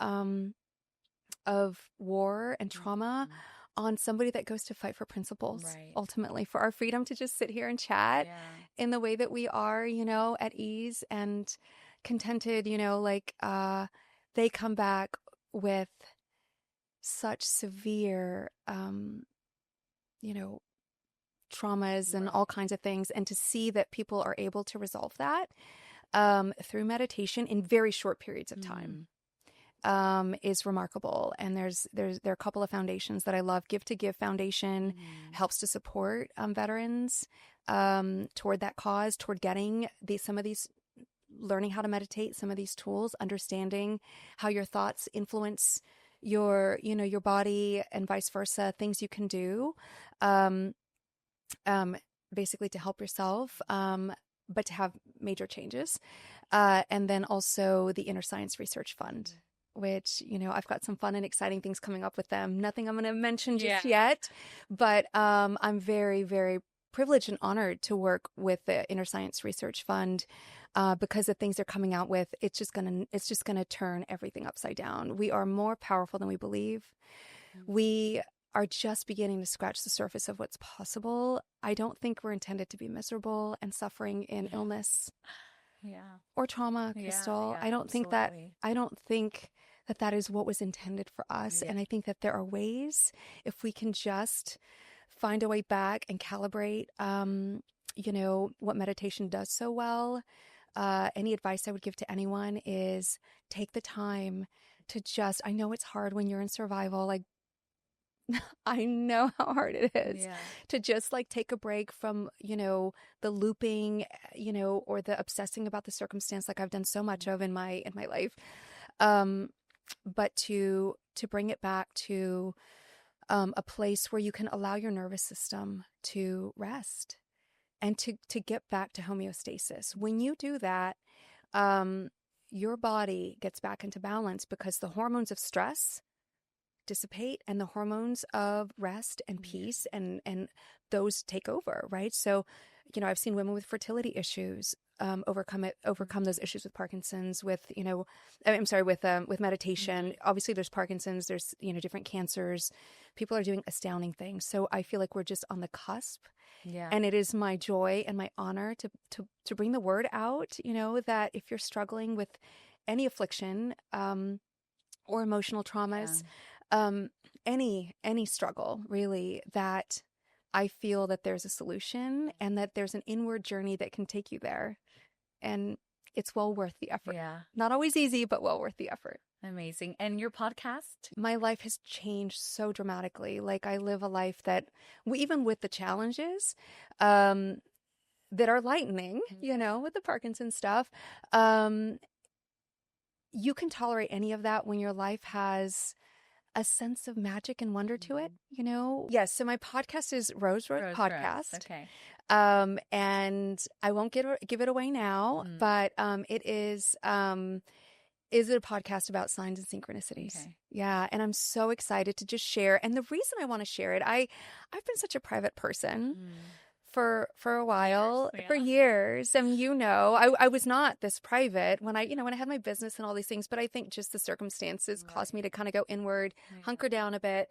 war and trauma on somebody that goes to fight for principles, ultimately, for our freedom to just sit here and chat in the way that we are, at ease and contented, they come back with such severe, traumas and all kinds of things. And to see that people are able to resolve that through meditation in very short periods of time is remarkable. And there are a couple of foundations that I love. Give to Give Foundation helps to support veterans toward that cause, toward getting some of these, learning how to meditate, some of these tools, understanding how your thoughts influence your body and vice versa, things you can do basically to help yourself, but to have major changes. And then also the Inner Science Research Fund, which, I've got some fun and exciting things coming up with them. Nothing I'm going to mention just yet, but I'm very, very privileged and honored to work with the Inner Science Research Fund, because the things they're coming out with, it's just gonna turn everything upside down. We are more powerful than we believe. We are just beginning to scratch the surface of what's possible. I don't think we're intended to be miserable and suffering in illness or trauma, Krystle. I don't think that is what was intended for us. And I think that there are ways, if we can just find a way back and calibrate, what meditation does so well. Any advice I would give to anyone is take the time to I know it's hard when you're in survival. Like, I know how hard it is to just take a break from, the looping, or the obsessing about the circumstance, like I've done so much of in my life. But to bring it back to a place where you can allow your nervous system to rest and to get back to homeostasis. When you do that, your body gets back into balance, because the hormones of stress dissipate and the hormones of rest and peace and those take over, right? So, I've seen women with fertility issues overcome those issues with Parkinson's, with meditation. Obviously there's Parkinson's, there's different cancers. People are doing astounding things. So I feel like we're just on the cusp. And it is my joy and my honor to bring the word out, that if you're struggling with any affliction or emotional traumas, any struggle really, that I feel that there's a solution and that there's an inward journey that can take you there. And it's well worth the effort. Not always easy, but well worth the effort. Amazing. And your podcast? My life has changed so dramatically. Like, I live a life that, even with the challenges that are lightening, with the Parkinson stuff, you can tolerate any of that when your life has a sense of magic and wonder to it, Yes. So my podcast is Rose Podcast. Okay. And I won't give it away now, but it is it a podcast about signs and synchronicities? Okay. Yeah. And I'm so excited to just share. And the reason I want to share it, I've been such a private person for a while, for years. I mean, I was not this private when I had my business and all these things, but I think just the circumstances caused me to kind of go inward, hunker down a bit,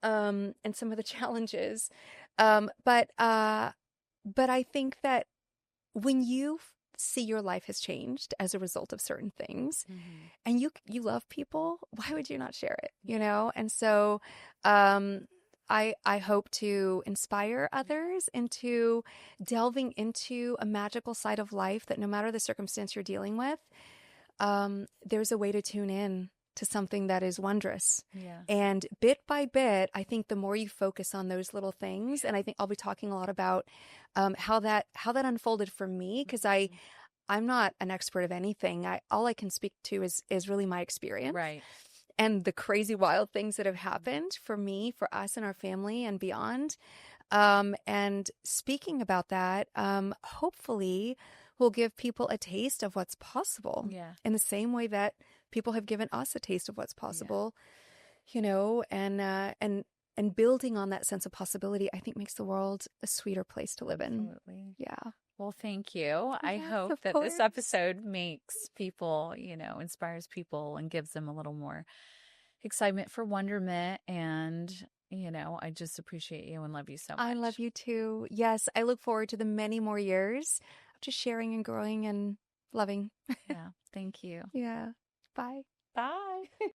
and some of the challenges. But I think that when you see your life has changed as a result of certain things, Mm-hmm. and you love people, why would you not share it, you know? And so I hope to inspire others into delving into a magical side of life that no matter the circumstance you're dealing with, there's a way to tune in to something that is wondrous. Yes. And bit by bit, I think the more you focus on those little things, and I think I'll be talking a lot about how that unfolded for me, because I'm not an expert of anything. All I can speak to is really my experience. Right. And the crazy wild things that have happened for me, for us and our family and beyond. And speaking about that, hopefully will give people a taste of what's possible. Yeah. In the same way that people have given us a taste of what's possible, you know, and building on that sense of possibility, I think makes the world a sweeter place to live in. Absolutely. Yeah. Well, thank you. I Yes, hope of that course. this episode makes people, you know, inspires people and gives them a little more excitement for wonderment. And, you know, I just appreciate you and love you so much. I love you too. Yes, I look forward to the many more years of just sharing and growing and loving. Yeah. Thank you. Yeah. Bye. Bye.